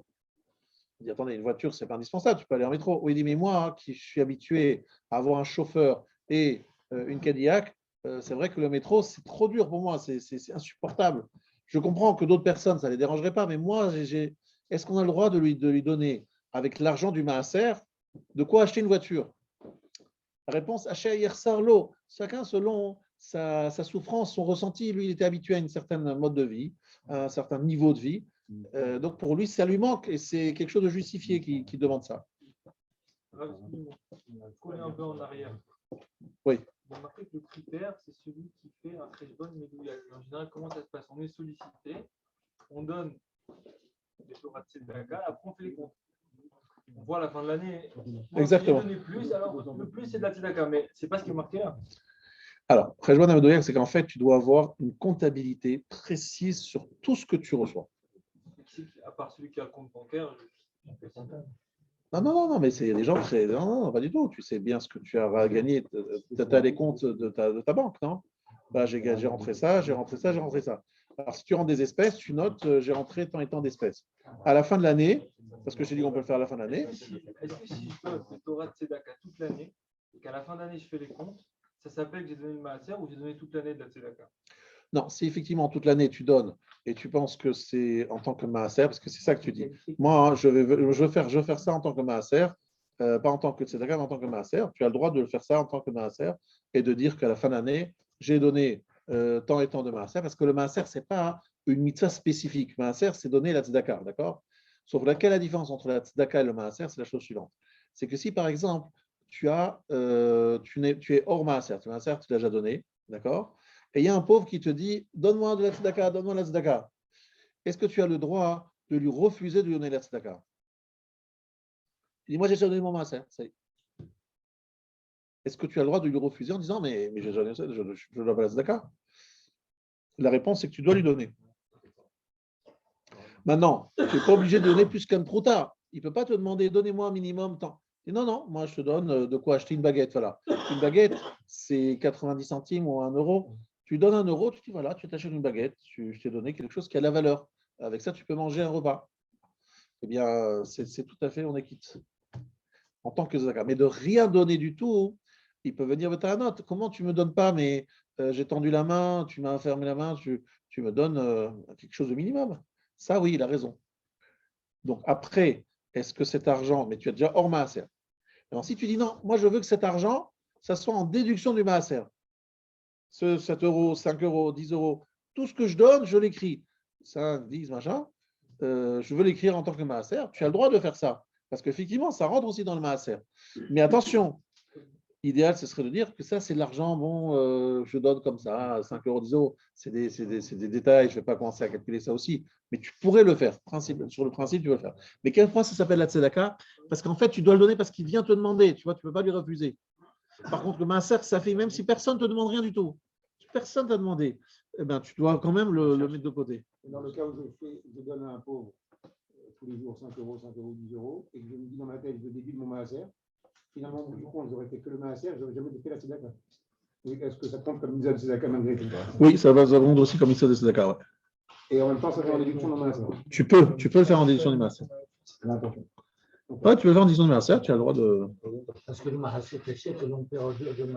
Il dit, attendez, une voiture, c'est pas indispensable, tu peux aller en métro. Oui, il dit, mais moi, qui suis habitué à avoir un chauffeur et une Cadillac, c'est vrai que le métro, c'est trop dur pour moi, c'est insupportable. Je comprends que d'autres personnes, ça ne les dérangerait pas, mais moi, est-ce qu'on a le droit de lui donner, avec l'argent du maaser, de quoi acheter une voiture? La réponse, Acheyer Sarlo, chacun selon sa souffrance, son ressenti. Lui, il était habitué à une certaine mode de vie, à un certain niveau de vie. Donc pour lui, ça lui manque et c'est quelque chose de justifié qui demande ça. Pour aller un peu en arrière. Oui. On a remarqué que le critère, c'est celui qui fait un kheshbon medouyak. En général, comment ça se passe? On est sollicité, on donne des Torah de Tzedaka, après on fait les comptes. On voit à la fin de l'année, exactement. Si j'ai donné plus, alors le plus c'est de la Tzedaka, mais c'est pas ce qui est marqué là. Alors, kheshbon hamedoyak, c'est qu'en fait, tu dois avoir une comptabilité précise sur tout ce que tu reçois. À part celui qui a le compte bancaire, Non, mais c'est des gens très. Non, pas du tout. Tu sais bien ce que tu as gagné. Tu as les comptes de ta banque, non? Bah, j'ai rentré ça, j'ai rentré ça, j'ai rentré ça. Alors, si tu rentres des espèces, tu notes j'ai rentré tant et tant d'espèces. À la fin de l'année, parce que je t'ai dit qu'on peut le faire à la fin de l'année. Est-ce que si je fais le Torah de Tzedaka toute l'année, et qu'à la fin d'année je fais les comptes, ça s'appelle que j'ai donné le maaser ou j'ai donné toute l'année de la Tzedaka? Non, si effectivement toute l'année tu donnes et tu penses que c'est en tant que maaser, parce que c'est ça que tu dis. Moi, je veux faire ça en tant que maaser, pas en tant que tzedaka, mais en tant que maaser. Tu as le droit de le faire ça en tant que maaser et de dire qu'à la fin d'année, j'ai donné tant et tant de maaser, parce que le maaser, ce n'est pas une mitzvah spécifique. Maaser, c'est donner la tzedaka, d'accord? Sauf laquelle la différence entre la tzedaka et le maaser, c'est la chose suivante. C'est que si, par exemple, tu es hors maaser, tu l'as déjà donné, d'accord? Et il y a un pauvre qui te dit, donne-moi de la tzedaka, donne-moi de la tzedaka. Est-ce que tu as le droit de lui refuser de lui donner la tzedaka? Il dit, moi j'ai déjà donné mon maaser, ça y est. Est-ce que tu as le droit de lui refuser en disant, mais je ne dois pas la tzedaka? La réponse, c'est que tu dois lui donner. Maintenant, tu n'es pas obligé de donner plus qu'un prouta. Il ne peut pas te demander, donnez-moi un minimum temps. Et non, moi je te donne de quoi acheter une baguette. Voilà. Une baguette, c'est 90 centimes ou 1 euro. Tu donnes 1 euro, tu dis voilà, tu t'achètes une baguette, je t'ai donné quelque chose qui a de la valeur. Avec ça, tu peux manger un repas. Eh bien, c'est tout à fait, on est quitte. En tant que zakat. Mais de rien donner du tout, il peut venir mettre la note. Comment tu ne me donnes pas, mais j'ai tendu la main, tu m'as fermé la main, tu me donnes quelque chose de minimum. Ça, oui, il a raison. Donc après, est-ce que cet argent, mais tu as déjà hors maaser. Alors si tu dis non, moi je veux que cet argent, ça soit en déduction du maaser. Ce 7 euros, 5 euros, 10 euros, tout ce que je donne, je l'écris. 5, 10, machin, je veux l'écrire en tant que maaser. Tu as le droit de faire ça. Parce qu'effectivement, ça rentre aussi dans le maaser. Mais attention, l'idéal, ce serait de dire que ça, c'est de l'argent, bon, je donne comme ça, 5 euros, 10 euros. C'est des détails, je ne vais pas commencer à calculer ça aussi. Mais tu pourrais le faire. Sur le principe, tu peux le faire. Mais quelle fois ça s'appelle la tzedaka? Parce qu'en fait, tu dois le donner parce qu'il vient te demander. Tu vois, tu ne peux pas lui refuser. Par contre, le maaser, ça fait même si personne ne te demande rien du tout. Si personne ne t'a demandé, eh ben, tu dois quand même le mettre de côté. Dans le cas où je donne à un pauvre tous les jours 5 euros, 10 euros, et que je me dis dans ma tête, je débute mon maaser, finalement, au bout du compte, j'aurais fait que le maaser, je n'aurais jamais fait la tzedaka. Est-ce que ça compte comme une tzedaka malgré tout? Oui, ça va rendre aussi comme une tzedaka. Ouais. Et en même temps, ça fait en déduction dans le maaser. Tu peux le faire en déduction du maaser. Ouais, tu peux le faire en déduction du maaser, tu as le droit de. Parce que le maaser, c'est l'on perd de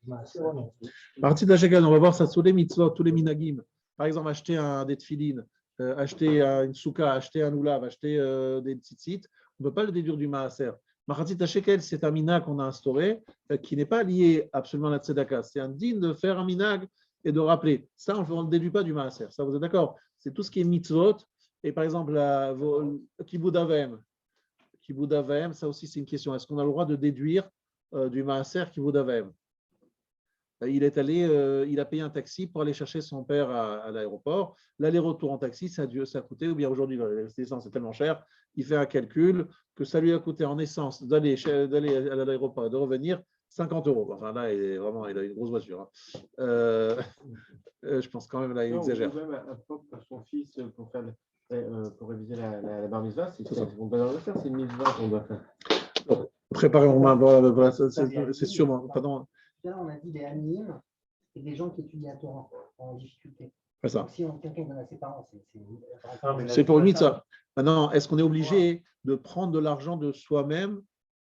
maaser ou non? Partie de la shekel, on va voir ça tous les mitzvot, tous les minagim. Par exemple, acheter des tefilines, acheter une souka, acheter un oulav, acheter des tzitzit, on ne peut pas le déduire du maaser. Machatzit shekel, c'est un minag qu'on a instauré qui n'est pas lié absolument à la tzedaka. C'est un digne de faire un minag et de rappeler. Ça, on ne déduit pas du maaser. Ça, vous êtes d'accord? C'est tout ce qui est mitzvot. Et par exemple, Kibud Avem. Kibud Avem, ça aussi, c'est une question. Est-ce qu'on a le droit de déduire du maaser Kibud Avem? Il est allé, il a payé un taxi pour aller chercher son père à l'aéroport. L'aller-retour en taxi, ça a coûté, ou bien aujourd'hui, l'essence est tellement cher, il fait un calcul que ça lui a coûté en essence d'aller à l'aéroport et de revenir 50 euros. Enfin là, il a une grosse voiture. Je pense quand même là, il exagère. Même un propre à son fils pour réviser la bar mitzvah, on doit le faire, c'est une mitzvah qu'on doit faire. Préparer en main, c'est sûrement. Pardon. Là, on a dit des animes et des gens qui étudient à Torah en difficulté. C'est ça. Donc, si quelqu'un donne à ses parents, c'est pour une mitzvah. Maintenant, est-ce qu'on est obligé de prendre de l'argent de soi-même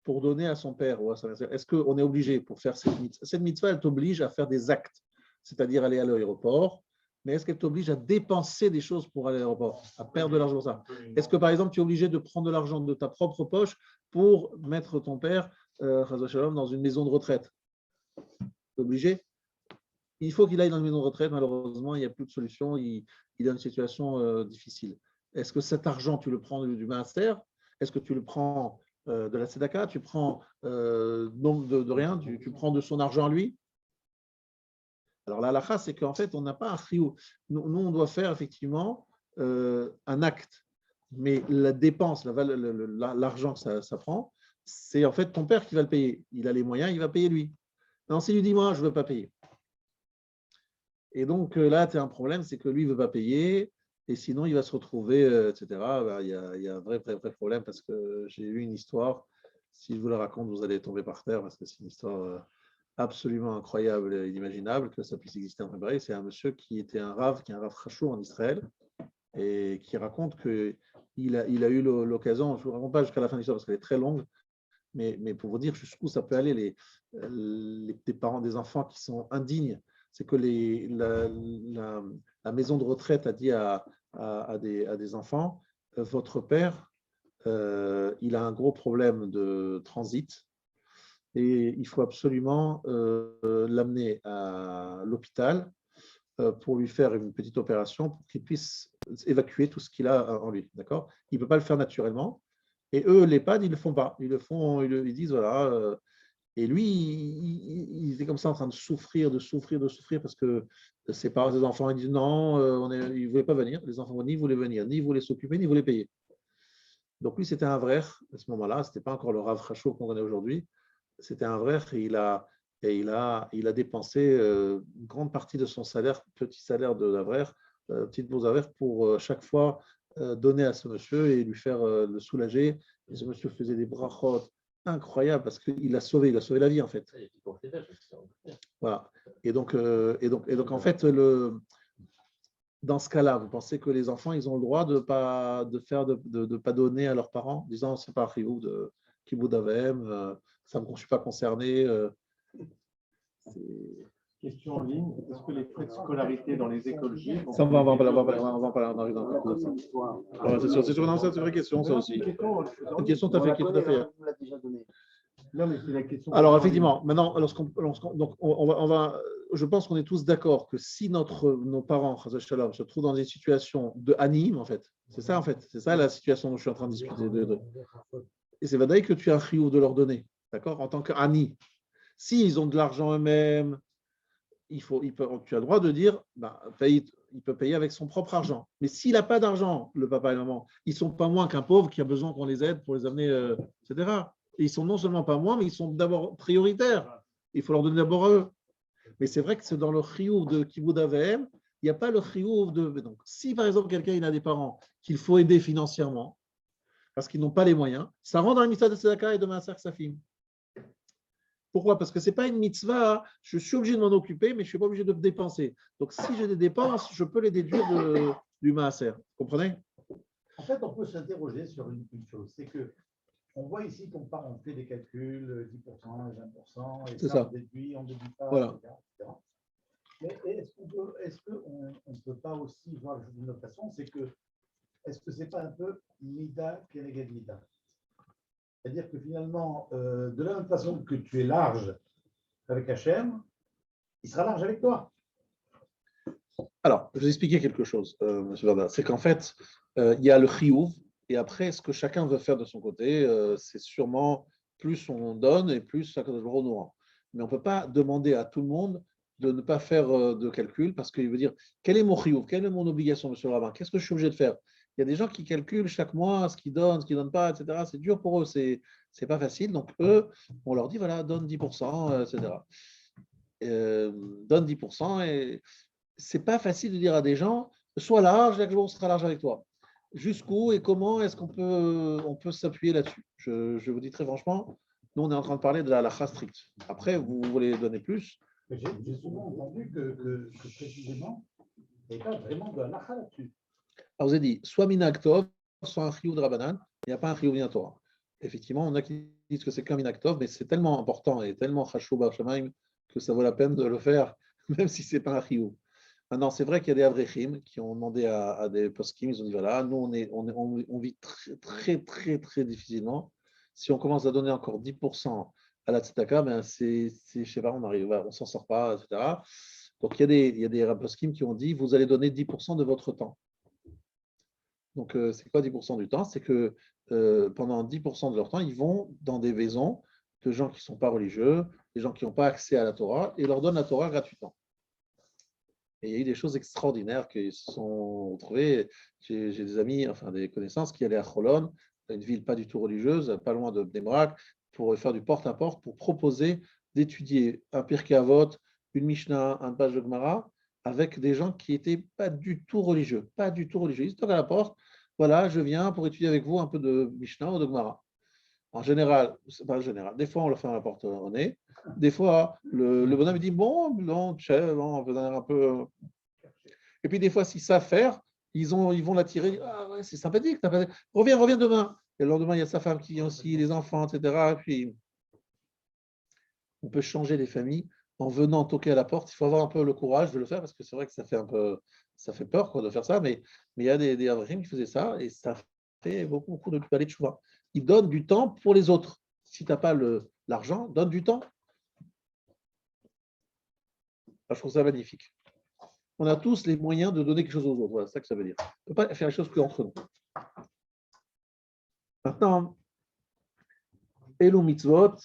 pour donner à son père ou à sa mère? Est-ce qu'on est obligé pour faire cette mitzvah? Cette mitzvah, elle t'oblige à faire des actes, c'est-à-dire aller à l'aéroport, mais est-ce qu'elle t'oblige à dépenser des choses pour aller à l'aéroport, à perdre de l'argent pour ça? Est-ce que, par exemple, tu es obligé de prendre de l'argent de ta propre poche pour mettre ton père dans une maison de retraite? Obligé. Il faut qu'il aille dans une maison de retraite. Malheureusement, il n'y a plus de solution. Il est dans une situation difficile. Est-ce que cet argent, tu le prends du maaser? Est-ce que tu le prends de la tzedaka? Tu prends de rien? Tu prends de son argent à lui? Alors la halakha, c'est qu'en fait, on n'a pas un chiyuv. Nous, on doit faire effectivement un acte. Mais la dépense, l'argent que ça prend, c'est en fait ton père qui va le payer. Il a les moyens, il va payer lui. Non, s'il lui dit, moi, je ne veux pas payer. Et donc là, tu as un problème, c'est que lui ne veut pas payer, et sinon, il va se retrouver, etc. Il y a un vrai problème, parce que j'ai eu une histoire, si je vous la raconte, vous allez tomber par terre, parce que c'est une histoire absolument incroyable et inimaginable que ça puisse exister en Hébraï. C'est un monsieur qui était un rav chachou en Israël, et qui raconte qu'il a eu l'occasion, je ne vous raconte pas jusqu'à la fin de l'histoire, parce qu'elle est très longue, mais pour vous dire jusqu'où ça peut aller, des parents, des enfants qui sont indignes, c'est que la maison de retraite a dit à des enfants, votre père, il a un gros problème de transit et il faut absolument l'amener à l'hôpital pour lui faire une petite opération pour qu'il puisse évacuer tout ce qu'il a en lui. D'accord? Il ne peut pas le faire naturellement. Et eux, l'EHPAD, ils ne le font pas. Ils disent, voilà. Et lui, il était comme ça en train de souffrir parce que ses parents, ses enfants, ils disent non, ils ne voulaient pas venir. Les enfants ni voulaient venir, ni voulaient s'occuper, ni voulaient payer. Donc lui, c'était un vrai à ce moment-là. Ce n'était pas encore le Rav Chachou qu'on connaît aujourd'hui. C'était un vrai et il a dépensé une grande partie de son salaire, petit salaire de l'Avraire, petite bourse d'Avraire, pour chaque fois donner à ce monsieur et lui faire le soulager. Et ce monsieur faisait des brachot incroyables parce qu'il a sauvé la vie en fait. Voilà. Et donc en fait, dans ce cas-là, vous pensez que les enfants, ils ont le droit de pas donner à leurs parents, disant c'est pas Riou de Kibud Avem, je ne suis pas concerné. Question en ligne, est-ce que les frais de scolarité dans les écoles juives… Ça, on va en parler, on arrive dans le ça. C'est sûr, non, c'est une vraie question, ça aussi. Une question tout à fait. Non, mais c'est la question. Alors, effectivement, maintenant, je pense qu'on est tous d'accord que si nos parents, Shalom, se trouvent dans une situation de anime, en fait, c'est ça la situation dont je suis en train de discuter. Et c'est vadaï que tu as un chiyuv de leur donner, d'accord, en tant qu'ani. S'ils ont de l'argent eux-mêmes, tu as le droit de dire, il peut payer avec son propre argent. Mais s'il n'a pas d'argent, le papa et la maman, ils ne sont pas moins qu'un pauvre qui a besoin qu'on les aide pour les amener, etc. Et ils sont non seulement pas moins, mais ils sont d'abord prioritaires. Il faut leur donner d'abord à eux. Mais c'est vrai que c'est dans le chiyuv de Kibud Avem, il n'y a pas le chiyuv de… Donc, si par exemple quelqu'un a des parents qu'il faut aider financièrement, parce qu'ils n'ont pas les moyens, ça rentre dans la mitzvah de tzedaka et de maaser ksafim. Pourquoi? Parce que ce n'est pas une mitzvah, je suis obligé de m'en occuper, mais je ne suis pas obligé de dépenser. Donc, si j'ai des dépenses, je peux les déduire du maaser. Vous comprenez? En fait, on peut s'interroger sur une chose, c'est que on voit ici qu'on fait des calculs, 10%, 20%, et ça, on déduit pas, voilà. etc. Mais est-ce qu'on ne peut pas aussi voir d'une autre façon, c'est que est-ce que ce n'est pas un peu Mida Keneged Mida? C'est-à-dire que finalement, de la même façon que tu es large avec Hachem, il sera large avec toi. Alors, je vais expliquer quelque chose, M. Varda. C'est qu'en fait, il y a le chiyuv, et après, ce que chacun veut faire de son côté, c'est sûrement plus on donne et plus ça nous rend. Mais on ne peut pas demander à tout le monde de ne pas faire de calcul parce qu'il veut dire quel est mon chiyuv, quelle est mon obligation, M. le rabbin, qu'est-ce que je suis obligé de faire? Il y a des gens qui calculent chaque mois ce qu'ils donnent, ce qu'ils ne donnent pas, etc. C'est dur pour eux, c'est pas facile. Donc, eux, on leur dit voilà, donne 10%, etc. Donne 10% et c'est pas facile de dire à des gens sois large, chaque jour on sera large avec toi. Jusqu'où et comment est-ce on peut s'appuyer là-dessus? Je vous dis très franchement, nous on est en train de parler de la halakha stricte. Après, vous voulez donner plus? J'ai souvent entendu que précisément, il n'y a pas vraiment de halakha là-dessus. Alors, vous avez dit soit minaktov, soit un chiyuv de Rabbanan, il n'y a pas un chiyuv de Torah. Effectivement, on a qui disent que c'est qu'un minaktov, mais c'est tellement important et tellement chashub al-shamaim que ça vaut la peine de le faire, même si ce n'est pas un chiyuv. Maintenant, c'est vrai qu'il y a des avrechim qui ont demandé à des poskim, ils ont dit voilà, nous on vit très difficilement. Si on commence à donner encore 10% à la tzedaka, ben je sais pas, on s'en sort pas, etc. Donc il y a des poskim qui ont dit vous allez donner 10% de votre temps. Donc c'est quoi 10% du temps? C'est que pendant 10% de leur temps, ils vont dans des maisons de gens qui ne sont pas religieux, des gens qui n'ont pas accès à la Torah, et leur donnent la Torah gratuitement. Et il y a eu des choses extraordinaires qui se sont trouvées. J'ai des amis, enfin des connaissances qui allaient à Cholon, une ville pas du tout religieuse, pas loin de Bnei Brak, pour faire du porte-à-porte, pour proposer d'étudier un Pirkei Avot, une Mishnah, un page de Gemara, avec des gens qui n'étaient pas du tout religieux. Pas du tout religieux. Ils se toquent à la porte, voilà, je viens pour étudier avec vous un peu de Mishnah ou de Gemara. En général, c'est pas général. Des fois, on leur fait la porte au nez. Des fois, le bonhomme dit bon, on peut donner un peu. Et puis des fois, s'ils savent faire, ils vont l'attirer. Ah ouais, c'est sympathique. Reviens demain. Et le lendemain, il y a sa femme qui vient aussi, les enfants, etc. Et puis, on peut changer les familles en venant toquer à la porte. Il faut avoir un peu le courage de le faire parce que c'est vrai que ça fait peur quoi, de faire ça. Mais il y a des Avrim qui faisaient ça et ça fait beaucoup de palais de chouva. Ils donnent du temps pour les autres. Si tu n'as pas l'argent, donne du temps. Je trouve ça magnifique. On a tous les moyens de donner quelque chose aux autres. Voilà, c'est ça que ça veut dire. On ne peut pas faire les choses qu'entre nous. Maintenant, Elu mitzvot,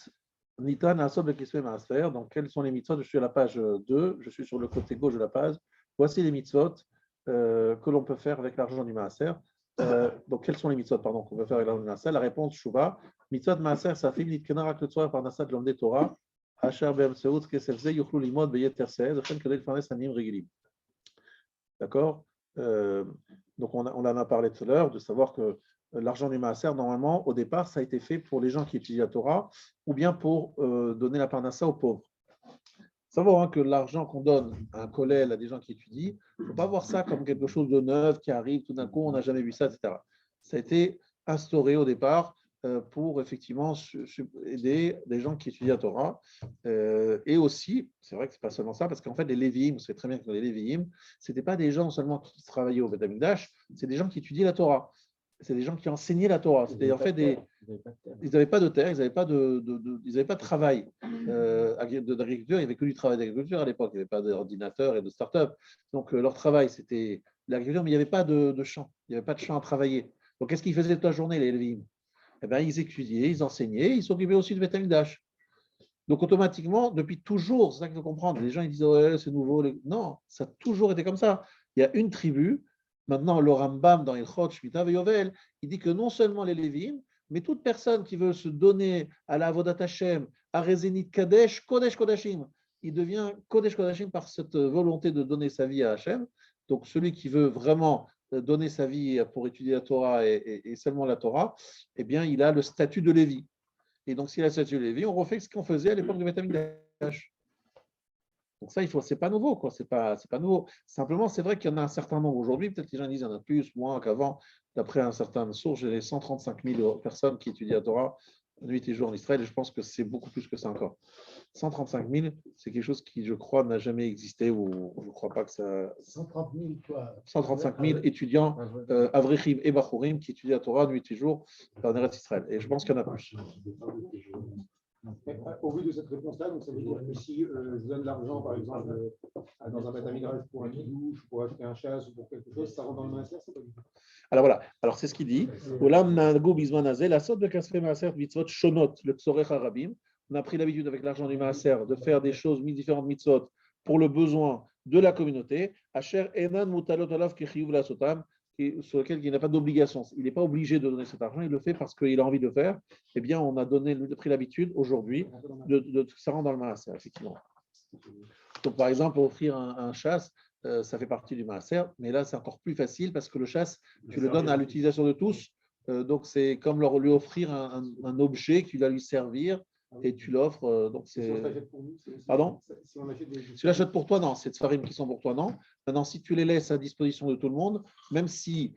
nitan asob lekisve maaser. Donc, quelles sont les mitzvot? Je suis à la page 2, je suis sur le côté gauche de la page. Voici les mitzvot que l'on peut faire avec l'argent du maaser. Donc, quels sont les mitzvot qu'on peut faire avec l'argent du maaser? La réponse, Shuvah. Mitzvot maaser, ça fait nitkenar ak le par nasat lomde Torah. Asher be'emseut kesef ze yuchlu limod beyeter seh, zechen kedei lefarnes anim regilim. D'accord. Donc, on en a parlé tout à l'heure, de savoir que l'argent du maaser, normalement, au départ, ça a été fait pour les gens qui étudient la Torah ou bien pour donner la parnassa aux pauvres. Savoir que l'argent qu'on donne à un kollel, à des gens qui étudient, il ne faut pas voir ça comme quelque chose de neuf qui arrive tout d'un coup, on n'a jamais vu ça, etc. Ça a été instauré au départ pour effectivement aider des gens qui étudient la Torah. Et aussi, c'est vrai que ce n'est pas seulement ça, parce qu'en fait, les Lévi'im, vous savez très bien que les Lévi'im, ce n'étaient pas des gens seulement qui travaillaient au Beth Amikdash, c'est des gens qui étudiaient la Torah. C'est des gens qui enseignaient la Torah. C'était en fait ils n'avaient pas de terre, ils n'avaient pas de travail d'agriculture. Il n'y avait que du travail d'agriculture à l'époque. Il n'y avait pas d'ordinateur et de start-up. Donc leur travail, c'était l'agriculture, mais il n'y avait pas de champ. Il n'y avait pas de champ à travailler. Donc qu'est-ce qu'ils faisaient toute la journée, les Lévi'im? Eh bien, ils étudiaient, ils enseignaient, ils s'occupaient aussi de Beth Amikdash. Donc automatiquement, depuis toujours, c'est ça qu'il faut comprendre. Les gens ils disent ouais, c'est nouveau. Non, ça a toujours été comme ça. Il y a une tribu. Maintenant, le Rambam dans Ilchot Shmita Veyovel, il dit que non seulement les Lévim, mais toute personne qui veut se donner à la Avodat Hashem, à Rezenit Kadesh, Kodesh Kodashim, il devient Kodesh Kodashim par cette volonté de donner sa vie à Hashem. Donc celui qui veut vraiment donner sa vie pour étudier la Torah et seulement la Torah, eh bien il a le statut de Lévi. Et donc s'il a le statut de Lévi, on refait ce qu'on faisait à l'époque de Beth Amikdash. Donc ça, c'est pas nouveau, quoi. C'est pas nouveau. Simplement, c'est vrai qu'il y en a un certain nombre aujourd'hui. Peut-être que les gens disent qu'il y en a plus, moins qu'avant. D'après un certain source, j'ai les 135 000 personnes qui étudient la Torah nuit et jour en Israël. Et je pense que c'est beaucoup plus que ça encore. 135 000, c'est quelque chose qui, je crois, n'a jamais existé ou je ne crois pas que ça. 130 000 quoi. 135 000 étudiants Avrechim et Bachurim qui étudient la Torah nuit et jour en Eretz Israël. Et je pense qu'il y en a plus. Mais, au vu de cette réponse-là, donc ça veut dire que si je donne l'argent, par exemple, dans un Beth Midrash pour un kidouche, pour acheter un chasse ou pour quelque chose, ça rentre dans le maaser, c'est pas du tout. Alors voilà, alors c'est ce qu'il dit. Olam na'agu bizman hazeh, la sorte de kasrei maaser mitzvot shonot le tzorech harabim. On a pris l'habitude avec l'argent du maaser de faire des choses, différentes mitzvot pour le besoin de la communauté. Asher enan mutalot alav kechiyuv lasotam, sur lequel il n'a pas d'obligation. Il n'est pas obligé de donner cet argent, il le fait parce qu'il a envie de le faire. Eh bien, on a pris l'habitude aujourd'hui de ça rentre dans le maaser, effectivement. Donc, par exemple, offrir un chasse, ça fait partie du maaser, mais là, c'est encore plus facile parce que le chasse, tu le donnes à l'utilisation de tous. Donc, c'est comme lui offrir un objet qui va lui servir et tu l'offres. Donc, c'est. Pardon ? Si tu l'achètes pour toi, non. C'est de farine qui sont pour toi, non. Maintenant, si tu les laisses à disposition de tout le monde, même si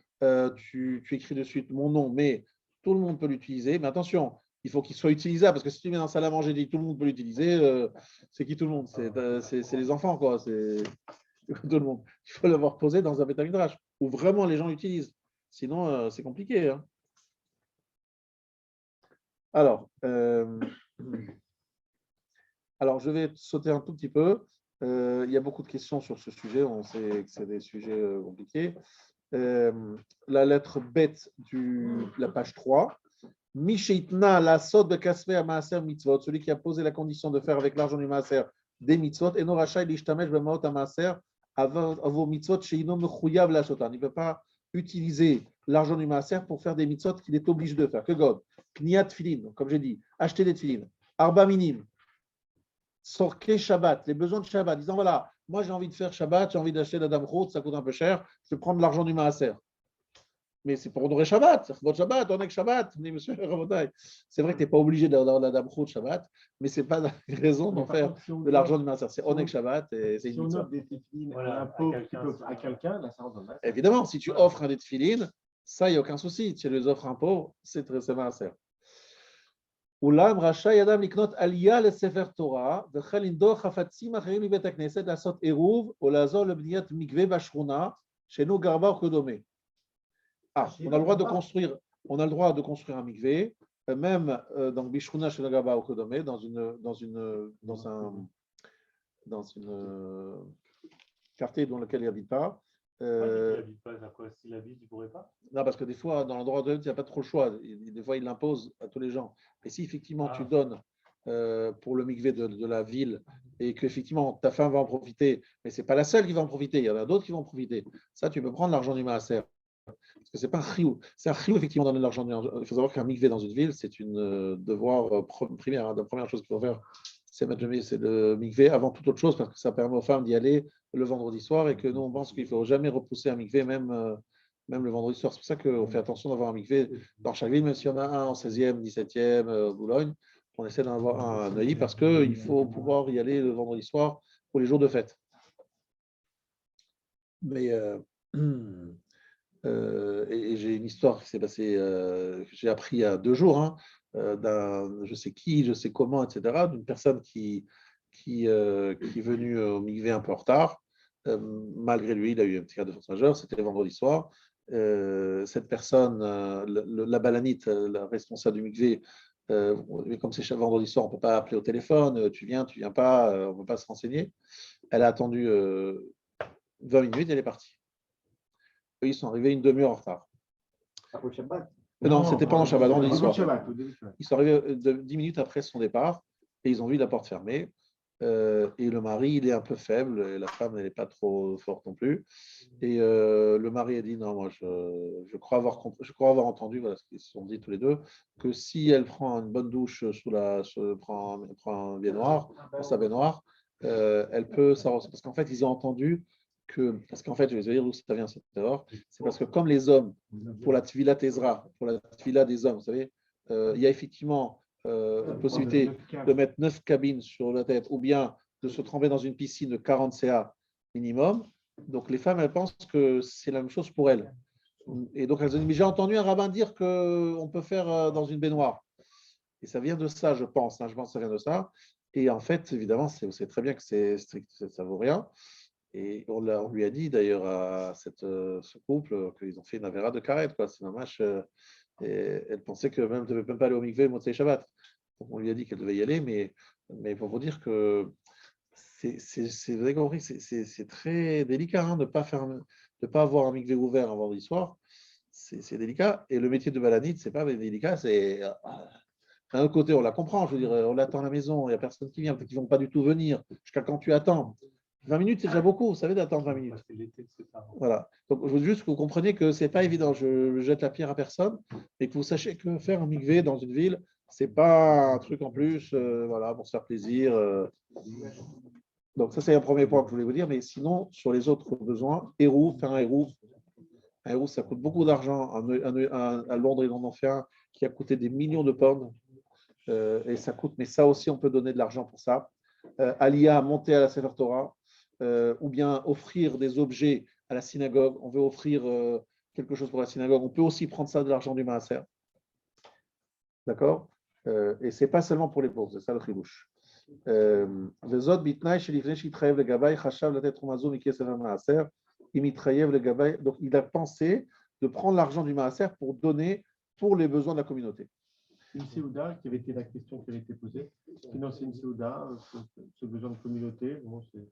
tu écris dessus mon nom, mais tout le monde peut l'utiliser, mais attention, il faut qu'il soit utilisable, parce que si tu mets dans la salle à manger et dis tout le monde peut l'utiliser, c'est qui tout le monde? C'est les enfants, quoi. C'est tout le monde. Il faut l'avoir posé dans un Beth Midrash où vraiment les gens l'utilisent. Sinon, c'est compliqué. Hein. Alors, je vais sauter un tout petit peu. Il y a beaucoup de questions sur ce sujet. On sait que c'est des sujets compliqués. La lettre bête de la page 3. Misheitna la sot de kasve à maaser mitzvot, celui qui a posé la condition de faire avec l'argent du maaser des mitzvot, et no rachai lishtamesh b'maot à maaser avo mitzvot sheino mechuyav la sotan. Il ne peut pas utiliser l'argent du maaser pour faire des mitzvot qu'il est obligé de faire. Que God, kniat filin, comme j'ai dit, acheter des filin, arba minim, sorke Shabbat, les besoins de Shabbat, disant voilà, moi j'ai envie de faire Shabbat, j'ai envie d'acheter la dame route, ça coûte un peu cher, je vais prendre l'argent du maaser. Mais c'est pour honorer Shabbat. Votre Shabbat, on est que Shabbat. C'est vrai que tu n'es pas obligé d'avoir la dame de Shabbat, mais ce n'est pas une raison d'en faire de l'argent du maaser. C'est on est que Shabbat et c'est une mitzvah. À quelqu'un, là, ça rentre dans le maaser. Évidemment, si tu offres un des tefilines, ça, il n'y a aucun souci. Tu les offres un pauvre, c'est maaser. Oulam rachay adam liknot aliyah le sefer Torah, v'chel indor chafatzim acherim libet hakneset lasot eruv ou lazor lebniyat mikveh bashruna shenu garba ou kodome. On a le droit de construire, un mikvé, même dans Bishruna chez Nagaba au Kodome, dans un quartier dans lequel il n'habite pas. Il n'habite pas, c'est quoi? S'il habite, il ne pourrait pas? Non, parce que des fois, dans l'endroit de il n'y a pas trop le choix. Des fois, il l'impose à tous les gens. Et si effectivement tu donnes pour le mikvé de la ville et qu'effectivement ta femme va en profiter, mais ce n'est pas la seule qui va en profiter, il y en a d'autres qui vont en profiter. Ça, tu peux prendre l'argent du maaser. Parce que ce n'est pas un chiyuv. C'est un chiyuv, effectivement, donner de l'argent. Il faut savoir qu'un mikvé dans une ville, c'est une devoir primaire. La première chose qu'il faut faire, c'est le mikvé avant toute autre chose, parce que ça permet aux femmes d'y aller le vendredi soir et que nous, on pense qu'il ne faut jamais repousser un mikvé, même le vendredi soir. C'est pour ça qu'on fait attention d'avoir un mikvé dans chaque ville, même s'il y en a un en 16e, 17e, Boulogne. On essaie d'en avoir un à Neuilly parce qu'il faut pouvoir y aller le vendredi soir pour les jours de fête. Mais. Et j'ai une histoire qui s'est passée, que j'ai appris il y a 2 jours, d'un je sais qui, je sais comment, etc., d'une personne qui est venue au mikvé un peu en retard. Malgré lui, il a eu un petit cas de force majeure, c'était vendredi soir. Cette personne, la balanite, la responsable du mikvé, comme c'est chaque vendredi soir, on ne peut pas appeler au téléphone, tu viens pas, on ne peut pas se renseigner. Elle a attendu 20 minutes, elle est partie. Eux, ils sont arrivés une demi-heure en retard. Après Shabbat? Non, c'était pendant Shabbat, vendredi soir. Shabbat. Ils sont arrivés 10 minutes après son départ et ils ont vu la porte fermée. Et le mari, il est un peu faible et la femme, elle n'est pas trop forte non plus. Et le mari a dit non, moi, je crois avoir entendu, voilà ce qu'ils se sont dit tous les deux, que si elle prend une bonne douche prend un baignoire, dans sa baignoire, elle peut s'arroser. Parce qu'en fait, ils ont entendu parce qu'en fait, je vais te dire d'où ça vient cette erreur, c'est parce que comme les hommes, pour la Tvila Tezra, pour la Tvila des hommes, vous savez, il y a effectivement une possibilité de mettre 9 cabines sur la tête ou bien de se tremper dans une piscine de 40 CA minimum. Donc les femmes, elles pensent que c'est la même chose pour elles. Et donc elles ont dit, mais j'ai entendu un rabbin dire qu'on peut faire dans une baignoire. Et ça vient de ça, je pense. Je pense que ça vient de ça. Et en fait, évidemment, vous savez très bien que ça ne vaut rien. Et on lui a dit d'ailleurs à ce couple qu'ils ont fait une avéra de karet, quoi. C'est dommage. Et elle pensait que même ne devait même pas aller au mikvé Motzei Shabbat. Donc, on lui a dit qu'elle devait y aller, mais pour vous dire que vous avez compris, c'est très délicat hein, de ne pas avoir un mikvé ouvert un vendredi soir. C'est délicat. Et le métier de balanite, c'est pas délicat. D'un autre côté, on la comprend. Je veux dire, on l'attend à la maison, il n'y a personne qui vient, ils ne vont pas du tout venir. Jusqu'à quand tu attends 20 minutes, c'est déjà beaucoup, vous savez, d'attendre 20 minutes. Voilà. Donc, je veux juste que vous compreniez que ce n'est pas évident. Je jette la pierre à personne, et que vous sachiez que faire un mikvé dans une ville, ce n'est pas un truc en plus, voilà, pour se faire plaisir. Donc, ça, c'est un premier point que je voulais vous dire. Mais sinon, sur les autres besoins, héros, faire un héros, ça coûte beaucoup d'argent. À Londres, ils en ont fait un qui a coûté des millions de pounds. Et ça coûte, mais ça aussi, on peut donner de l'argent pour ça. Aliyah, monter à la Sefer Torah, ou bien offrir des objets à la synagogue. On veut offrir quelque chose pour la synagogue. On peut aussi prendre ça de l'argent du Maaser. D'accord et ce n'est pas seulement pour les pauvres, c'est ça le chidouche. Donc, il a pensé de prendre l'argent du Maaser pour donner pour les besoins de la communauté. Une Séouda, qui avait été la question qui avait été posée, financer une Séouda, ce besoin de communauté. Bon, si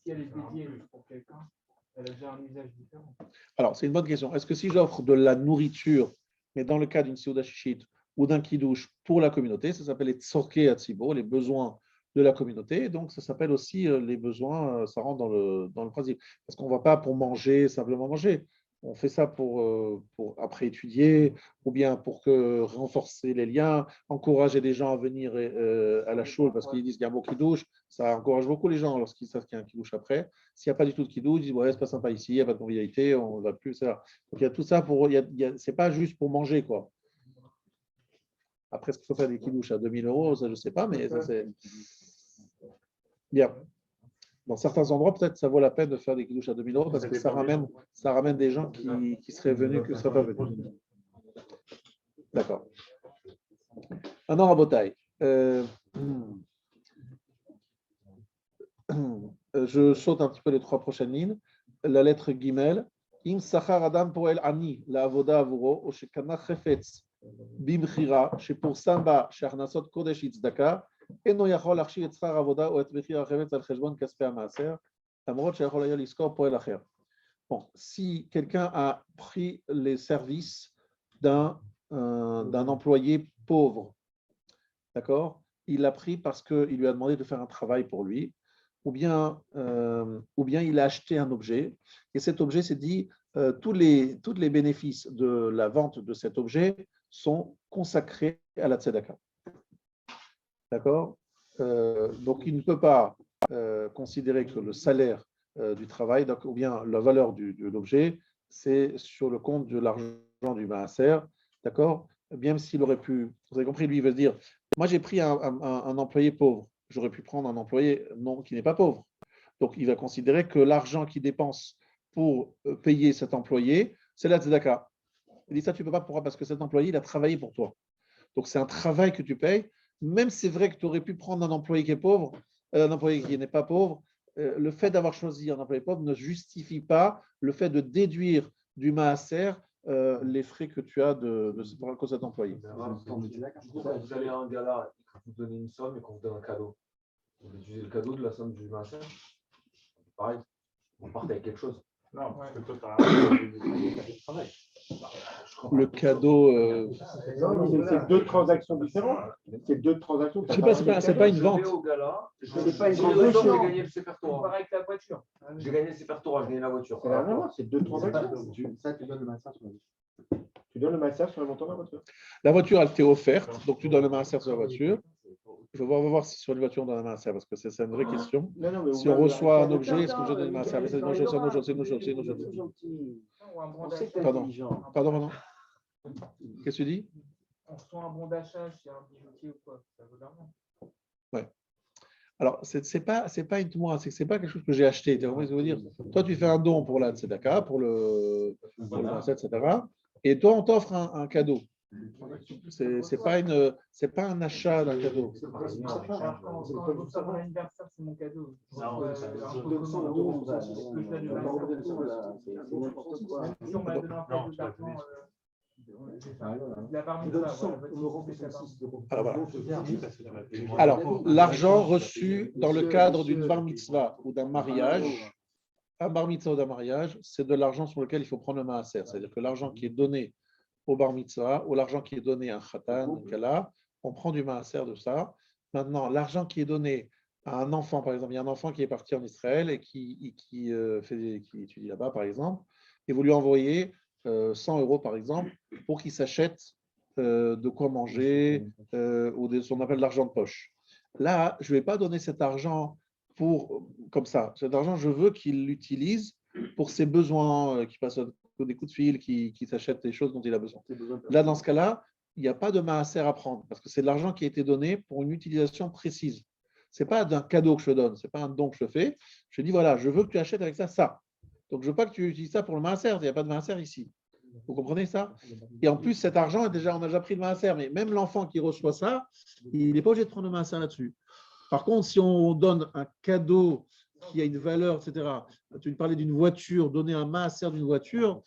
elle est dédiée pour quelqu'un, elle a déjà un usage différent. Alors, c'est une bonne question. Est-ce que si j'offre de la nourriture, mais dans le cas d'une Séouda Shishit ou d'un Kiddush pour la communauté, ça s'appelle les Tzorkei Hatzibo, les besoins de la communauté. Donc, ça s'appelle aussi les besoins, ça rentre dans le principe. Parce qu'on ne va pas pour manger, simplement manger. On fait ça pour après étudier, ou bien pour renforcer les liens, encourager les gens à venir à la choule parce qu'ils disent qu'il y a un beau kidouche. Ça encourage beaucoup les gens lorsqu'ils savent qu'il y a un kidouche après. S'il n'y a pas du tout de kidouche, ils disent ouais, c'est pas sympa ici, il n'y a pas de convivialité, on ne va plus. Ça. Donc il y a tout ça c'est pas juste pour manger quoi. Après, est-ce qu'il faut faire des kidouches à 2000 €, ça je ne sais pas, mais ça c'est bien. Dans certains endroits, peut-être ça vaut la peine de faire des kidouches à 2000 € parce que ça ramène des gens qui seraient venus, qui ne seraient pas venus. D'accord. Maintenant, Rabotai. Je saute un petit peu les 3 prochaines lignes. La lettre Gimel. Im sachar adam poel ani la avoda avuro o shekana chefetz bimchira shepursan ba she'achnasot kodesh itzdaka אינו יכול להכשיר את שכר העבודה או את מחיר החפץ על חשבון כספי המעשר, למרות שיכול היה לזכור פועל אחר. Bon, si quelqu'un a pris les services d'un employé pauvre, d'accord, il l'a pris parce qu'il lui a demandé de faire un travail pour lui, ou bien il a acheté un objet, et cet objet s'est dit, tous les bénéfices de la vente de cet objet sont consacrés à la tzedaka. D'accord donc, il ne peut pas considérer que le salaire du travail, donc, ou bien la valeur de l'objet, c'est sur le compte de l'argent du Maaser. D'accord même s'il aurait pu, vous avez compris, lui, il veut dire, moi j'ai pris un employé pauvre, j'aurais pu prendre un employé qui n'est pas pauvre. Donc, il va considérer que l'argent qu'il dépense pour payer cet employé, c'est la tzedaka. Il dit ça, tu ne peux pas, pourquoi? Parce que cet employé, il a travaillé pour toi. Donc, c'est un travail que tu payes. Même si c'est vrai que tu aurais pu prendre un employé qui est pauvre, un employé qui n'est pas pauvre, le fait d'avoir choisi un employé pauvre ne justifie pas le fait de déduire du maaser les frais que tu as de cet employé. Vous allez à un gala, vous donnez une somme et qu'on vous donne un cadeau. Vous utilisez le cadeau de la somme du maaser. Pareil, on part avec quelque chose. Non, parce que toi, tu as travail. Le cadeau. C'est 2 transactions différentes. C'est 2 transactions. Je ne sais pas, c'est pas une vente. Je vais au gala, C'est pas une j'ai transaction. gagné le Sefer Torah. Pareil avec la voiture. J'ai gagné le Sefer Torah, j'ai gagné la voiture. C'est 2 transactions. Ça, tu donnes le massage sur la vie. Tu donnes le massage sur le montant de la voiture. La voiture, elle t'est offerte, donc tu donnes le maaser sur la voiture. On va voir si sur les voitures on donne un maaser, parce que c'est une vraie question. Si on reçoit un objet, est-ce que je donne le maaser? C'est une chose, c'est une chose. Pardon. Qu'est-ce que tu dis? On reçoit un bon d'achat chez un bijoutier ou quoi, ça vaut de l'argent. Ouais. Alors, c'est pas uniquement, c'est pas quelque chose que j'ai acheté. Tu vois ce que je veux dire? Toi, tu fais un don pour la tzedaka, pour le maaser, etc. Et toi, on t'offre un cadeau. C'est pas un achat d'un cadeau. Quand je reçois mon anniversaire, c'est mon cadeau. Si on m'a donné un cadeau d'argent, La bar Je donne mitzvah, 100, voilà, on me rend 66 euros. Alors, voilà. Donc, Alors, l'argent reçu dans le cadre d'une bar mitzvah ou d'un mariage, un bar mitzvah ou d'un mariage, c'est de l'argent sur lequel il faut prendre le maaser. C'est-à-dire que l'argent qui est donné au bar mitzvah ou l'argent qui est donné à un khatan, un kala, on prend du maaser de ça. Maintenant, l'argent qui est donné à un enfant, par exemple, il y a un enfant qui est parti en Israël et qui étudie là-bas, par exemple, et vous lui envoyez 100 euros, par exemple, pour qu'il s'achète de quoi manger ou ce qu'on appelle l'argent de poche. Là, je ne vais pas donner cet argent comme ça. Cet argent, je veux qu'il l'utilise pour ses besoins, qu'il passe des coups de fil, qu'il s'achète des choses dont il a besoin. Là, dans ce cas-là, il n'y a pas de maaser à prendre parce que c'est de l'argent qui a été donné pour une utilisation précise. Ce n'est pas d'un cadeau que je donne, ce n'est pas un don que je fais. Je dis, voilà, je veux que tu achètes avec ça. Donc, je ne veux pas que tu utilises ça pour le maaser. Il n'y a pas de maaser ici. Vous comprenez ça? Et en plus, cet argent, on a déjà pris le maaser. Mais même l'enfant qui reçoit ça, il n'est pas obligé de prendre le maaser là-dessus. Par contre, si on donne un cadeau qui a une valeur, etc., tu me parlais d'une voiture, donner un maaser d'une voiture,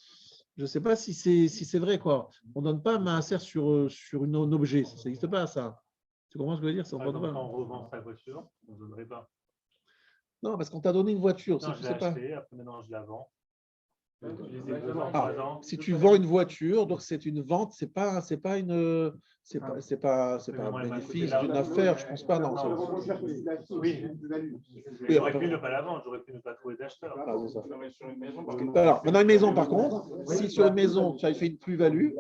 je ne sais pas si c'est vrai, quoi. On ne donne pas un maaser sur un objet. Ça n'existe pas, ça. Tu comprends ce que je veux dire? Par exemple, quand on revend sa voiture, on ne donnerait pas. Non, parce qu'on t'a donné une voiture. Non, Je je sais l'ai pas. acheté, après maintenant je la vends. Je les ai 2 ans, 3 ans. Si tu vends une voiture, donc c'est une vente, c'est pas un bénéfice d'une affaire, je pense pas. Non. Oui. J'aurais pu ne pas la vendre, j'aurais pu ne pas trouver d'acheteur. Alors, maintenant une maison, par contre, si sur une maison tu as fait une plus-value,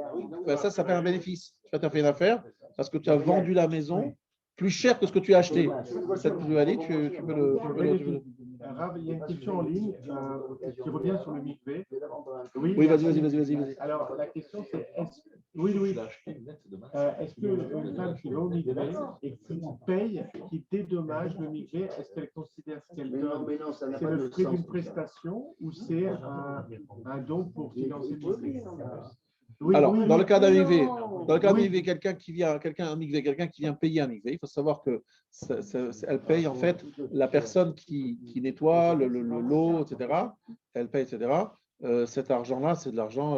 ben ça s'appelle un bénéfice. Tu as fait une affaire parce que tu as vendu la maison plus cher que ce que tu as acheté. Cette plus-value, tu peux le. Rav, il y a une question en ligne qui revient sur le mikvé. Oui, vas-y. Alors, la question, c'est est-ce qu'une femme qui va au mikvé et qui paye, qui dédommage le mikvé, est-ce qu'elle considère ce qu'elle donne, c'est le prix d'une prestation ou c'est un don pour financer le mikvé? Alors, dans le cas d'un mikvé, quelqu'un qui vient payer un mikvé, il faut savoir que elle paye en fait la personne qui nettoie l'eau, etc. Elle paye, etc. Cet argent-là, c'est de l'argent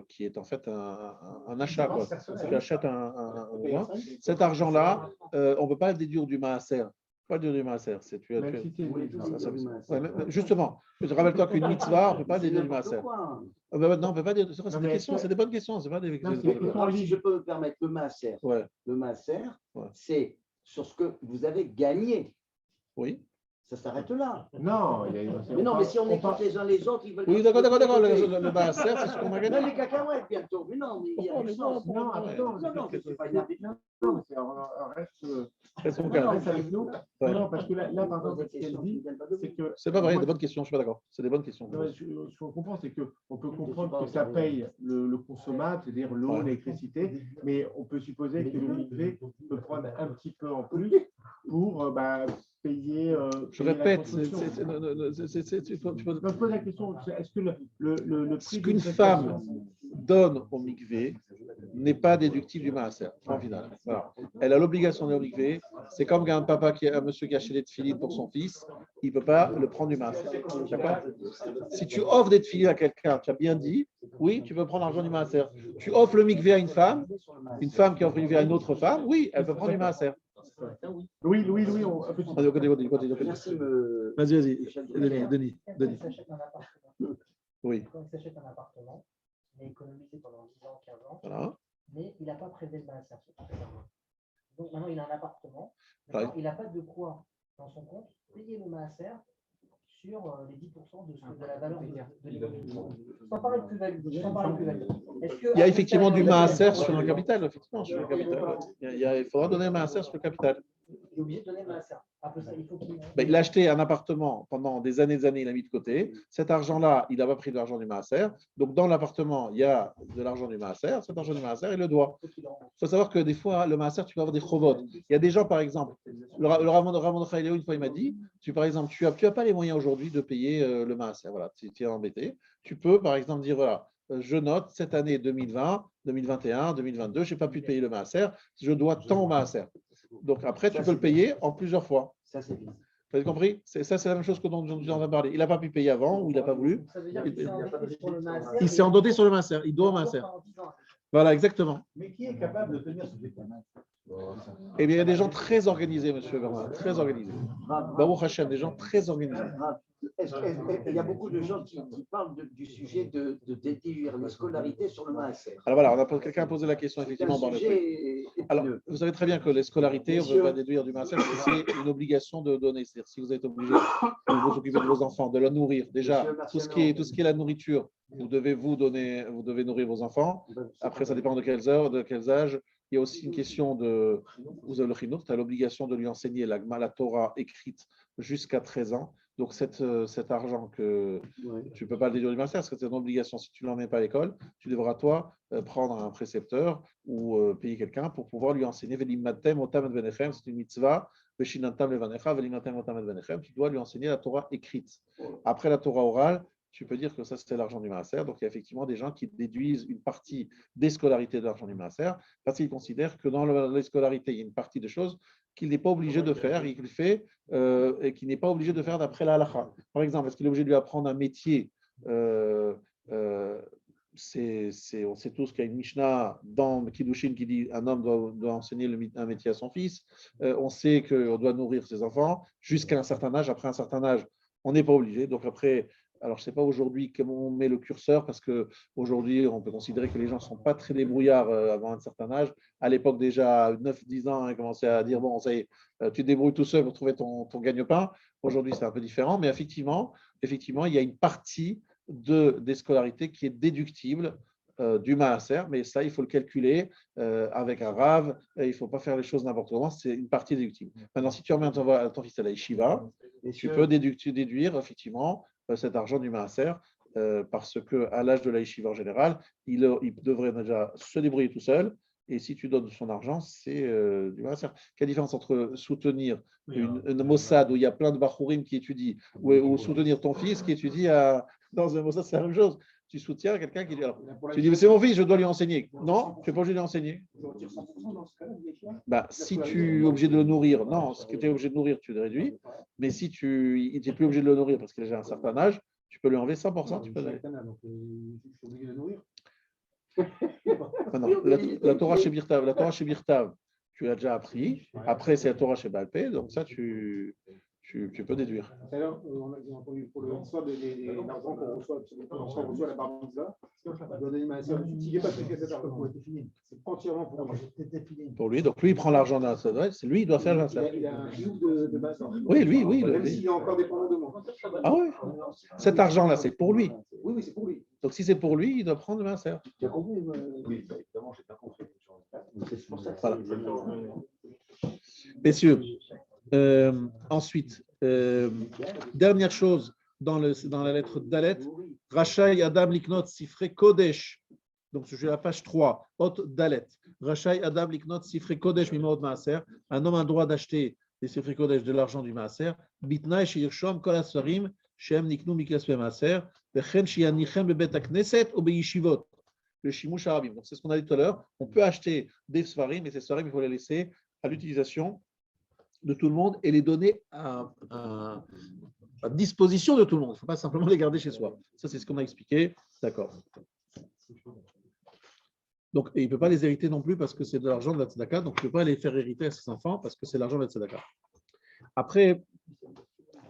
qui est en fait un achat. Quoi. Tu achètes un bien. Cet argent-là, on ne peut pas le déduire du maaser. Pas le déduire du maaser. Justement, rappelle-toi qu'une mitzvah, on ne peut pas le déduire du maaser. Non, on ne peut pas dire. C'est des bonnes questions. C'est pas des si je peux me permettre, le maaser, c'est sur ce que vous avez gagné. Oui. Ça s'arrête là. Non, mais non, mais si on écoute les uns les autres, ils veulent. Oui, d'accord. Le maaser, c'est ce qu'on a gagné. Les cacahuètes bientôt. Mais non, mais il y a du sens. Non, c'est pas une arbitre. Reste avec nous. Non, parce que là, par exemple, ce qu'elle dit, c'est que. C'est pas vrai, des bonnes questions, je suis pas d'accord. C'est des bonnes questions. Ce qu'on comprend, c'est qu'on peut comprendre que ça paye le consommable, c'est-à-dire l'eau, l'électricité, mais on peut supposer que le mikvé peut prendre un petit peu en plus pour payer. Je répète, tu poses la question, est-ce que le prix qu'une femme donne au mikvé n'est pas déductible du maaser, en final. Voilà. Elle a l'obligation d'aller au mikvé. C'est comme un monsieur qui achète des tefilines pour son fils, il ne peut pas le prendre du maaser. Si tu offres des tefilines à quelqu'un, tu as bien dit, oui, tu peux prendre l'argent du maaser. Tu offres le mikvé à une femme qui offre le mikvé à une autre femme, oui, elle peut prendre du maaser. Oui. Merci. Vas-y. Denis. Oui. Quand il s'achète un appartement, il a économisé pendant 10 ans, 15 ans, voilà. Mais il n'a pas prélevé le maaser. Donc maintenant, il a un appartement, il n'a pas de quoi, dans son compte, payer le maaser sur les 10% de la valeur de l'immobilier. Sans parler de plus-value. Il y a effectivement du maaser sur le capital. Effectivement, sur le capital. Il faudra donner un maaser sur le capital. Il est obligé de donner le maaser. Après ça, il faut qu'il. Il a acheté un appartement pendant des années, il a mis de côté. Cet argent-là, il n'a pas pris de l'argent du maaser. Donc, dans l'appartement, il y a de l'argent du maaser. Cet argent du maaser, il le doit. Il faut savoir que des fois, le maaser, tu peux avoir des chovot. Il y a des gens, par exemple, le Ramon Khaïléo, une fois, il m'a dit, par exemple, tu n'as pas les moyens aujourd'hui de payer le maaser. Voilà, tu es embêté. Tu peux, par exemple, dire, voilà, je note cette année 2020, 2021, 2022, je n'ai pas pu payer le maaser. Je dois tant au maaser. Donc après, tu peux le payer en plusieurs fois. Ça, c'est bien. Vous avez compris? C'est la même chose que dont on a parlé. Il n'a pas pu payer avant ou il n'a pas voulu. Il s'est endetté sur le maaser. Il doit au maaser. Voilà, exactement. Mais qui est capable de tenir ce rythme? Eh bien, il y a des gens très organisés, monsieur Bernard, très organisés. Baruch Hashem, des gens très organisés. Il y a beaucoup de gens qui parlent du sujet de déduire les scolarités sur le maaser. Alors voilà, quelqu'un a posé la question effectivement dans le truc. Alors, vous savez très bien que les scolarités, on ne peut pas déduire du maaser, c'est une obligation de donner. C'est-à-dire, si vous êtes obligé de vous occuper de vos enfants, de la nourrir, déjà, tout ce qui est la nourriture, vous devez nourrir vos enfants. Après, ça dépend de quelles heures, de quels âges. Il y a aussi une question de, vous avez le chinour, tu as l'obligation de lui enseigner la Torah écrite jusqu'à 13 ans. Donc, cet argent que tu ne peux pas le déduire du maaser, parce que c'est une obligation. Si tu ne l'emmènes pas à l'école, tu devras, toi, prendre un précepteur ou payer quelqu'un pour pouvoir lui enseigner. C'est une mitzvah. Tu dois lui enseigner la Torah écrite. Après la Torah orale, tu peux dire que ça, c'était l'argent du maaser. Donc, il y a effectivement des gens qui déduisent une partie des scolarités de l'argent du maaser parce qu'ils considèrent que dans les scolarités, il y a une partie de choses qu'il n'est pas obligé de faire et qu'il fait et qu'il n'est pas obligé de faire d'après la halakha. Par exemple, est-ce qu'il est obligé de lui apprendre un métier on sait tous qu'il y a une Mishnah dans Kiddushin qui dit qu'un homme doit enseigner un métier à son fils. On sait qu'on doit nourrir ses enfants jusqu'à un certain âge. Après un certain âge, on n'est pas obligé. Donc après, alors je ne sais pas aujourd'hui comment on met le curseur parce qu'aujourd'hui, on peut considérer que les gens ne sont pas très débrouillards avant un certain âge. À l'époque, déjà, à 9-10 ans, ils commençaient à dire, bon, ça y est, tu te débrouilles tout seul pour trouver ton gagne-pain. Aujourd'hui, c'est un peu différent. Mais effectivement, il y a une partie des scolarités qui est déductible du maaser, mais ça, il faut le calculer avec un rave, il ne faut pas faire les choses n'importe comment, c'est une partie déductible. Maintenant, si tu emmènes ton fils à la yeshiva, tu peux déduire effectivement cet argent du maaser, parce qu'à l'âge de la yeshiva en général, il devrait déjà se débrouiller tout seul, et si tu donnes son argent, c'est du maaser. Quelle différence entre soutenir une Mossad où il y a plein de Bachourim qui étudient, ou soutenir ton fils qui étudie dans un Mossad, c'est la même chose. Tu soutiens quelqu'un qui dit, alors, tu dis, mais c'est mon fils, je dois lui enseigner. Non, tu n'es pas obligé de lui enseigner. Si tu es obligé de le nourrir, non, ce que tu es obligé de nourrir, tu le réduis. Mais si tu n'es plus obligé de le nourrir parce qu'il a déjà un certain âge, tu peux lui enlever 100%. Tu peux la Torah chez Birtav, tu l'as déjà appris. Après, c'est la Torah chez Balpé, donc ça, tu peux déduire. Alors, on a entendu pour l'histoire des argent qu'on reçoit à la bar mitzvah. On doit donner ma sœur. Si je n'ai pas fait cet argent, c'est entièrement pour lui. Donc, lui, il prend l'argent d'un seul, c'est lui, il doit faire la sœur. Il a un jour de base. Oui, lui. Même s'il est encore dépendant de moi. Ah oui. Cet argent-là, c'est pour lui. Oui, c'est pour lui. Donc, si c'est pour lui, il doit prendre ma sœur. Tu as compris? Oui, évidemment, je n'ai pas compris. C'est pour ça que voilà. Messieurs, ensuite, dernière chose dans la lettre Dalet, Rachai Adam Liknot Sifre Kodesh. Donc, je suis à la page 3, Hot Dalet. Rachai Adam Liknot Sifre Kodesh Mimod Maaser. Un homme a le droit d'acheter des Sifre Kodesh, de l'argent du Maaser. Bitnai Shirshom Kol Asfarim Shem Niknu Mikaspe Maaser. Vechen Shianichem Bebet Knesset ou Beyishivot. Le Shimush Arabim. Donc, c'est ce qu'on a dit tout à l'heure. On peut acheter des Sfarim, mais ces Sfarim, il faut les laisser à l'utilisation de tout le monde et les donner à disposition de tout le monde. Il ne faut pas simplement les garder chez soi. Ça, c'est ce qu'on a expliqué. D'accord. Donc, et il ne peut pas les hériter non plus parce que c'est de l'argent de la tzedaka. Donc, il ne peut pas les faire hériter à ses enfants parce que c'est l'argent de la tzedaka. Après,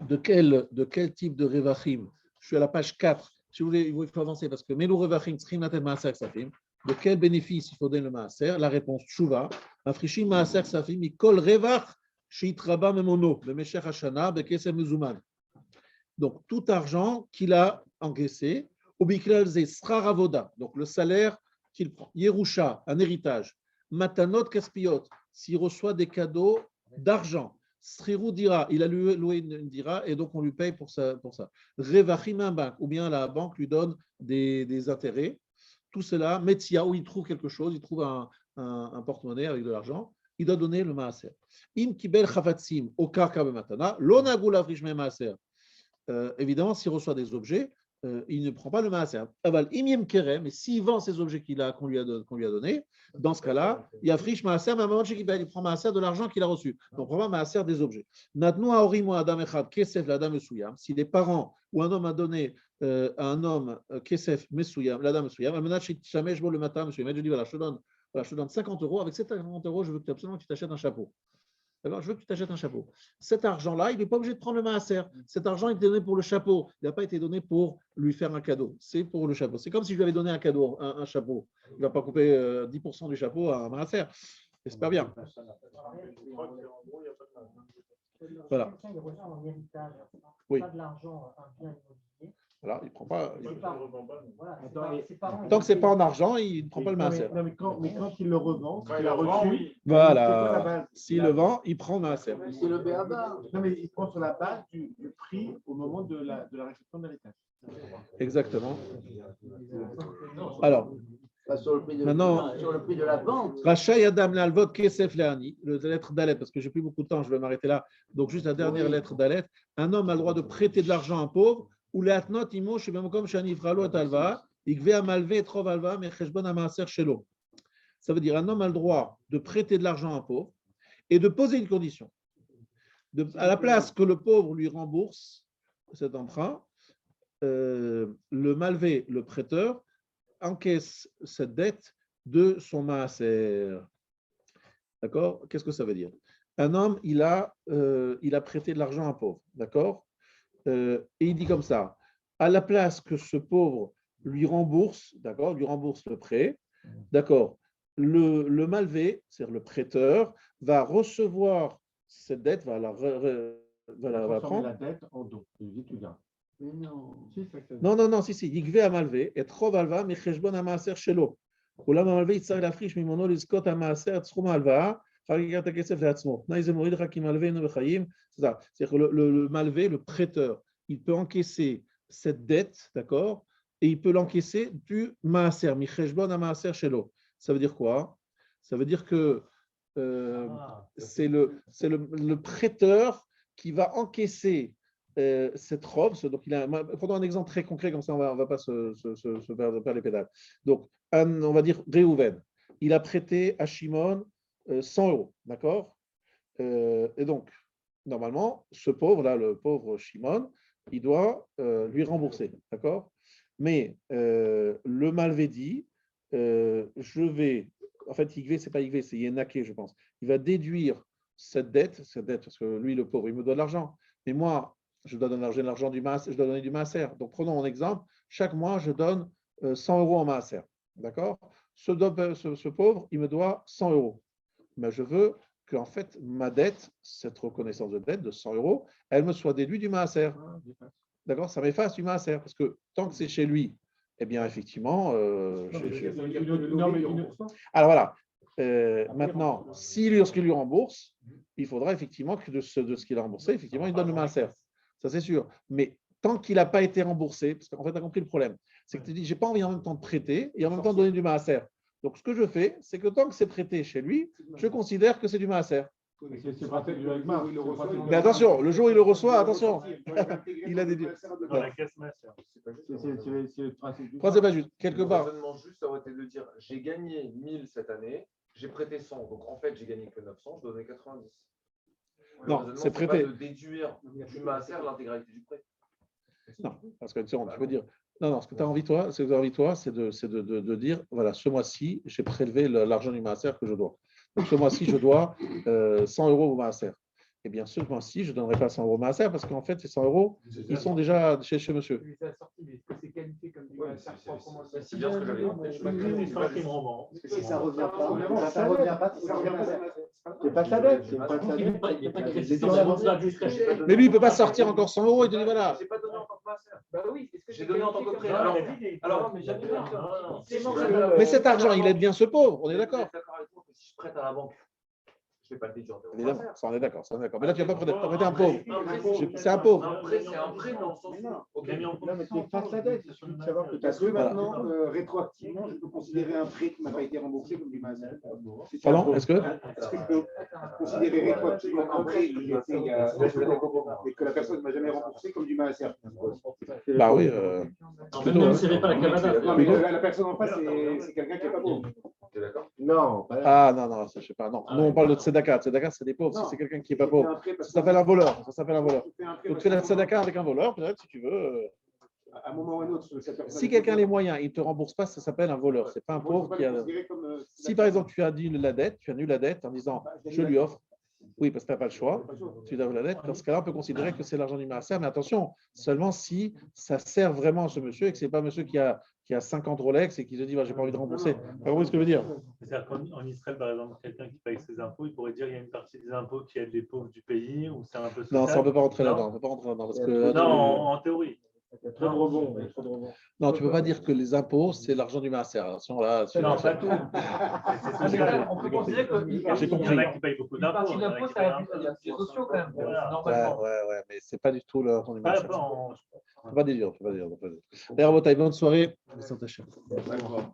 de quel type de revachim? Je suis à la page 4. Si vous voulez, il faut avancer parce que Melou revachim, tzrim natet maaser ksafim. De quel bénéfice il faut donner le maaser? La réponse, tshuva. Afrishim maaser ksafim, mikol revach shitraba memono, bemeshech hashana, bekesem mezuman. Donc, tout argent qu'il a encaissé, ubiklal ze schar avoda, donc le salaire qu'il prend. Yerusha, un héritage. Matanot kaspiot, s'il reçoit des cadeaux d'argent. Sriru dira, il a loué une dira et donc on lui paye pour ça. Revachim un banque, ou bien la banque lui donne des intérêts. Tout cela, Metzia, où il trouve quelque chose, il trouve un porte-monnaie avec de l'argent, il doit donner le maaser. Im kibel chafatzim, au karka bematana, l'onagu lavrish me maaser. Évidemment, s'il reçoit des objets, il ne prend pas le maaser. Aval imiem kerem, mais s'il vend ces objets qu'on lui a donnés, dans ce cas-là, il y a friche maaser, il prend maaser de l'argent qu'il a reçu. Donc, on prend maaser des objets. Natnu aorim ou adam echad kesef l'adam mesuyam. Si les parents ou un homme a donné à un homme kesef mesuyam, l'adam mesuyam, amenat shamesh bo le matam mesuyam. Je dis voilà, je te donne 50 €. Avec ces 50 €, je veux absolument que tu t'achètes un chapeau. Alors, je veux que tu t'achètes un chapeau. Cet argent-là, il n'est pas obligé de prendre le maaser. Cet argent est donné pour le chapeau. Il n'a pas été donné pour lui faire un cadeau. C'est pour le chapeau. C'est comme si je lui avais donné un cadeau, un chapeau. Il ne va pas couper 10% du chapeau à un maaser. J'espère bien. Voilà. Quelqu'un, il reçoit en héritage, Oui. pas de l'argent, un bien immobilier. Voilà, il ne prend pas. Voilà, Attends, Tant que ce n'est pas en argent, il ne prend pas le maaser. Non, mais quand il le revend, Quand il il a le revend, reçu. oui. Voilà. S'il le vend, il prend le maaser. C'est le béaba. Non, mais il prend sur la base du prix au moment de la réception de l'héritage. Exactement. Alors, Pas sur le prix de, maintenant, sur le prix de la vente. Rachay Adam Lealvot Kesef Leani, la lettre d'Alet, parce que j'ai plus beaucoup de temps, je vais m'arrêter là. Donc, juste la dernière lettre d'Alet. Un homme a le droit de prêter de l'argent à un pauvre, ou Leatnot Imo, Shebemkom Shanifralo et Alva, Igve Amalve et Trov Alva, Mecheshbon Amaser Shelo. Ça veut dire un homme a le droit de prêter de l'argent à un pauvre et de poser une condition. À la place que le pauvre lui rembourse cet emprunt, le malvé, le prêteur, encaisse cette dette de son maaser. D'accord? Qu'est-ce que ça veut dire? Un homme, il a prêté de l'argent à un pauvre. D'accord? Et il dit comme ça, à la place que ce pauvre lui rembourse, d'accord, lui rembourse le prêt, d'accord, le malvé, c'est-à-dire le prêteur, va recevoir cette dette, va la prendre. La dette en don. Mais non. Non, si. Yigve amalvé, et trop alva, mais cheshbon amaser shelo. Olam amalvé, itzar la friche, mimono, l'iskot amaser, tschum alva, chagigat akesef leatzmo. Naïze morid, rakim alvé, no bechayim. C'est ça. C'est-à-dire que le malvé, le prêteur, il peut encaisser cette dette, d'accord, et il peut l'encaisser du maaser, mi cheshbon amaser shelo. Ça veut dire quoi? Ça veut dire que c'est le prêteur qui va encaisser cette robe. Donc, prenons un exemple très concret, comme ça on va pas se perdre les pédales. Donc, on va dire Réhouven, il a prêté à Shimon 100 €, d'accord? Et donc, normalement, ce pauvre-là, le pauvre Shimon, il doit lui rembourser, d'accord? Mais le malvé dit, je vais, en fait, Yigvé, c'est pas Yigvé, c'est Yenaké, je pense. Il va déduire cette dette, parce que lui, le pauvre, il me doit de l'argent. Mais moi, je dois donner de l'argent du maaser, je dois donner du maaser. Donc, prenons mon exemple. Chaque mois, je donne 100 € en maaser. D'accord? Ce pauvre, il me doit 100 €. Mais je veux que, en fait, ma dette, cette reconnaissance de dette de 100 €, elle me soit déduite du maaser. D'accord? Ça m'efface du maaser. Parce que tant que c'est chez lui, eh bien, effectivement. Alors voilà. Maintenant, lorsqu'il lui rembourse, il faudra effectivement que de ce qu'il a remboursé, effectivement, il donne le maaser. Ça, c'est sûr. Mais tant qu'il n'a pas été remboursé, parce qu'en fait, tu as compris le problème, c'est que tu dis, je n'ai pas envie en même temps de prêter et en même temps de donner du maaser. Donc, ce que je fais, c'est que tant que c'est prêté chez lui, je considère que c'est du maaser. Mais attention, le jour où il le reçoit, attention, il a des dû. Dans la caisse maaser. C'est pas juste. Quelque part. Le raisonnement juste, ça aurait été de dire j'ai gagné 1000 cette année, j'ai prêté 100, donc en fait j'ai gagné que 900, je donnais 90. Non, c'est prêté. Pas de déduire du maaser l'intégralité du prêt. Non, parce que tu peux dire. Non, ce que tu as envie, toi, c'est de dire voilà, ce mois-ci, j'ai prélevé l'argent du maaser que je dois. Donc, ce mois-ci, je dois 100 € au maaser. Eh bien, ce mois-ci, je ne donnerai pas 100 € au maaser parce qu'en fait, ces 100 €, ils sont déjà chez monsieur. Est-ce que c'est qualifié comme du maaser proprement dit? C'est bien ce que j'avais dit. Ça revient pas. Ça revient pas. C'est pas sa dette. C'est pas sa dette. Mais lui, il ne peut pas sortir encore 100 € et te dire voilà. J'ai pas donné encore de maaser. Bah oui, j'ai donné en tant que prêt. Alors, mais jamais Mais cet argent, il aide bien ce pauvre, on est d'accord. Je suis d'accord avec toi que si je prête à la banque, fais pas le déduire de mon Évidemment, maaser. ça on est d'accord, ça on est d'accord. Mais là, tu n'as pas prêté un pauvre. C'est un pauvre. Un prêt, c'est un prêt dans le sens où. Ok. Non, mais tu effaces la dette. Il suffit de savoir que parce que maintenant, rétroactivement, je peux considérer un prêt qui n'a pas été remboursé comme du maaser. Pardon, est-ce que je peux considérer rétroactivement un prêt qui a été il y a 2 ans et que la personne ne m'a jamais remboursé comme du maaser? Bah oui. Même s'il n'y avait pas la cabane. Non, mais la personne en face, c'est quelqu'un qui n'est pas pauvre. T'es d'accord? Non, pas Ah non, ça je sais pas. Non, nous on parle de tzedaka. Tzedaka, c'est des pauvres. Si c'est quelqu'un qui n'est pas pauvre, ça s'appelle un voleur. Ça s'appelle un voleur. Donc tu fais la tzedaka avec un voleur, peut-être si tu veux. À un moment ou à un autre, Si quelqu'un a les moyens, il ne te rembourse pas, ça s'appelle un voleur. C'est pas un pauvre qui a. Si par exemple tu annules la dette en disant je lui offre. Oui, parce que tu n'as pas le choix, tu dois la dette. Dans ce cas-là, on peut considérer que c'est l'argent du maaser, mais attention, seulement si ça sert vraiment à ce monsieur et que ce n'est pas un monsieur qui a 50 Rolex et qui se dit bah, j'ai pas envie de rembourser. Vous comprenez ce que je veux dire? C'est-à-dire qu'en Israël, par exemple, quelqu'un qui paye ses impôts, il pourrait dire qu'il y a une partie des impôts qui aide les pauvres du pays ou c'est un peu social. Non, ça on ne peut pas rentrer là-dedans. On peut pas rentrer là-dedans. Parce que, non, en théorie. Il y a trop de rebonds. Non, tu ne peux pas dire que les impôts, c'est l'argent du maaser. Attention, là, non, pas tout. On peut considérer que j'ai compris. Il y en a qui payent beaucoup une d'impôts. partie de l'impôt, c'est à des sociaux quand même, normalement. Ouais, mais c'est pas du tout l'argent du maaser. Pas On ne peut pas dire. D'ailleurs, bonne soirée. D'accord.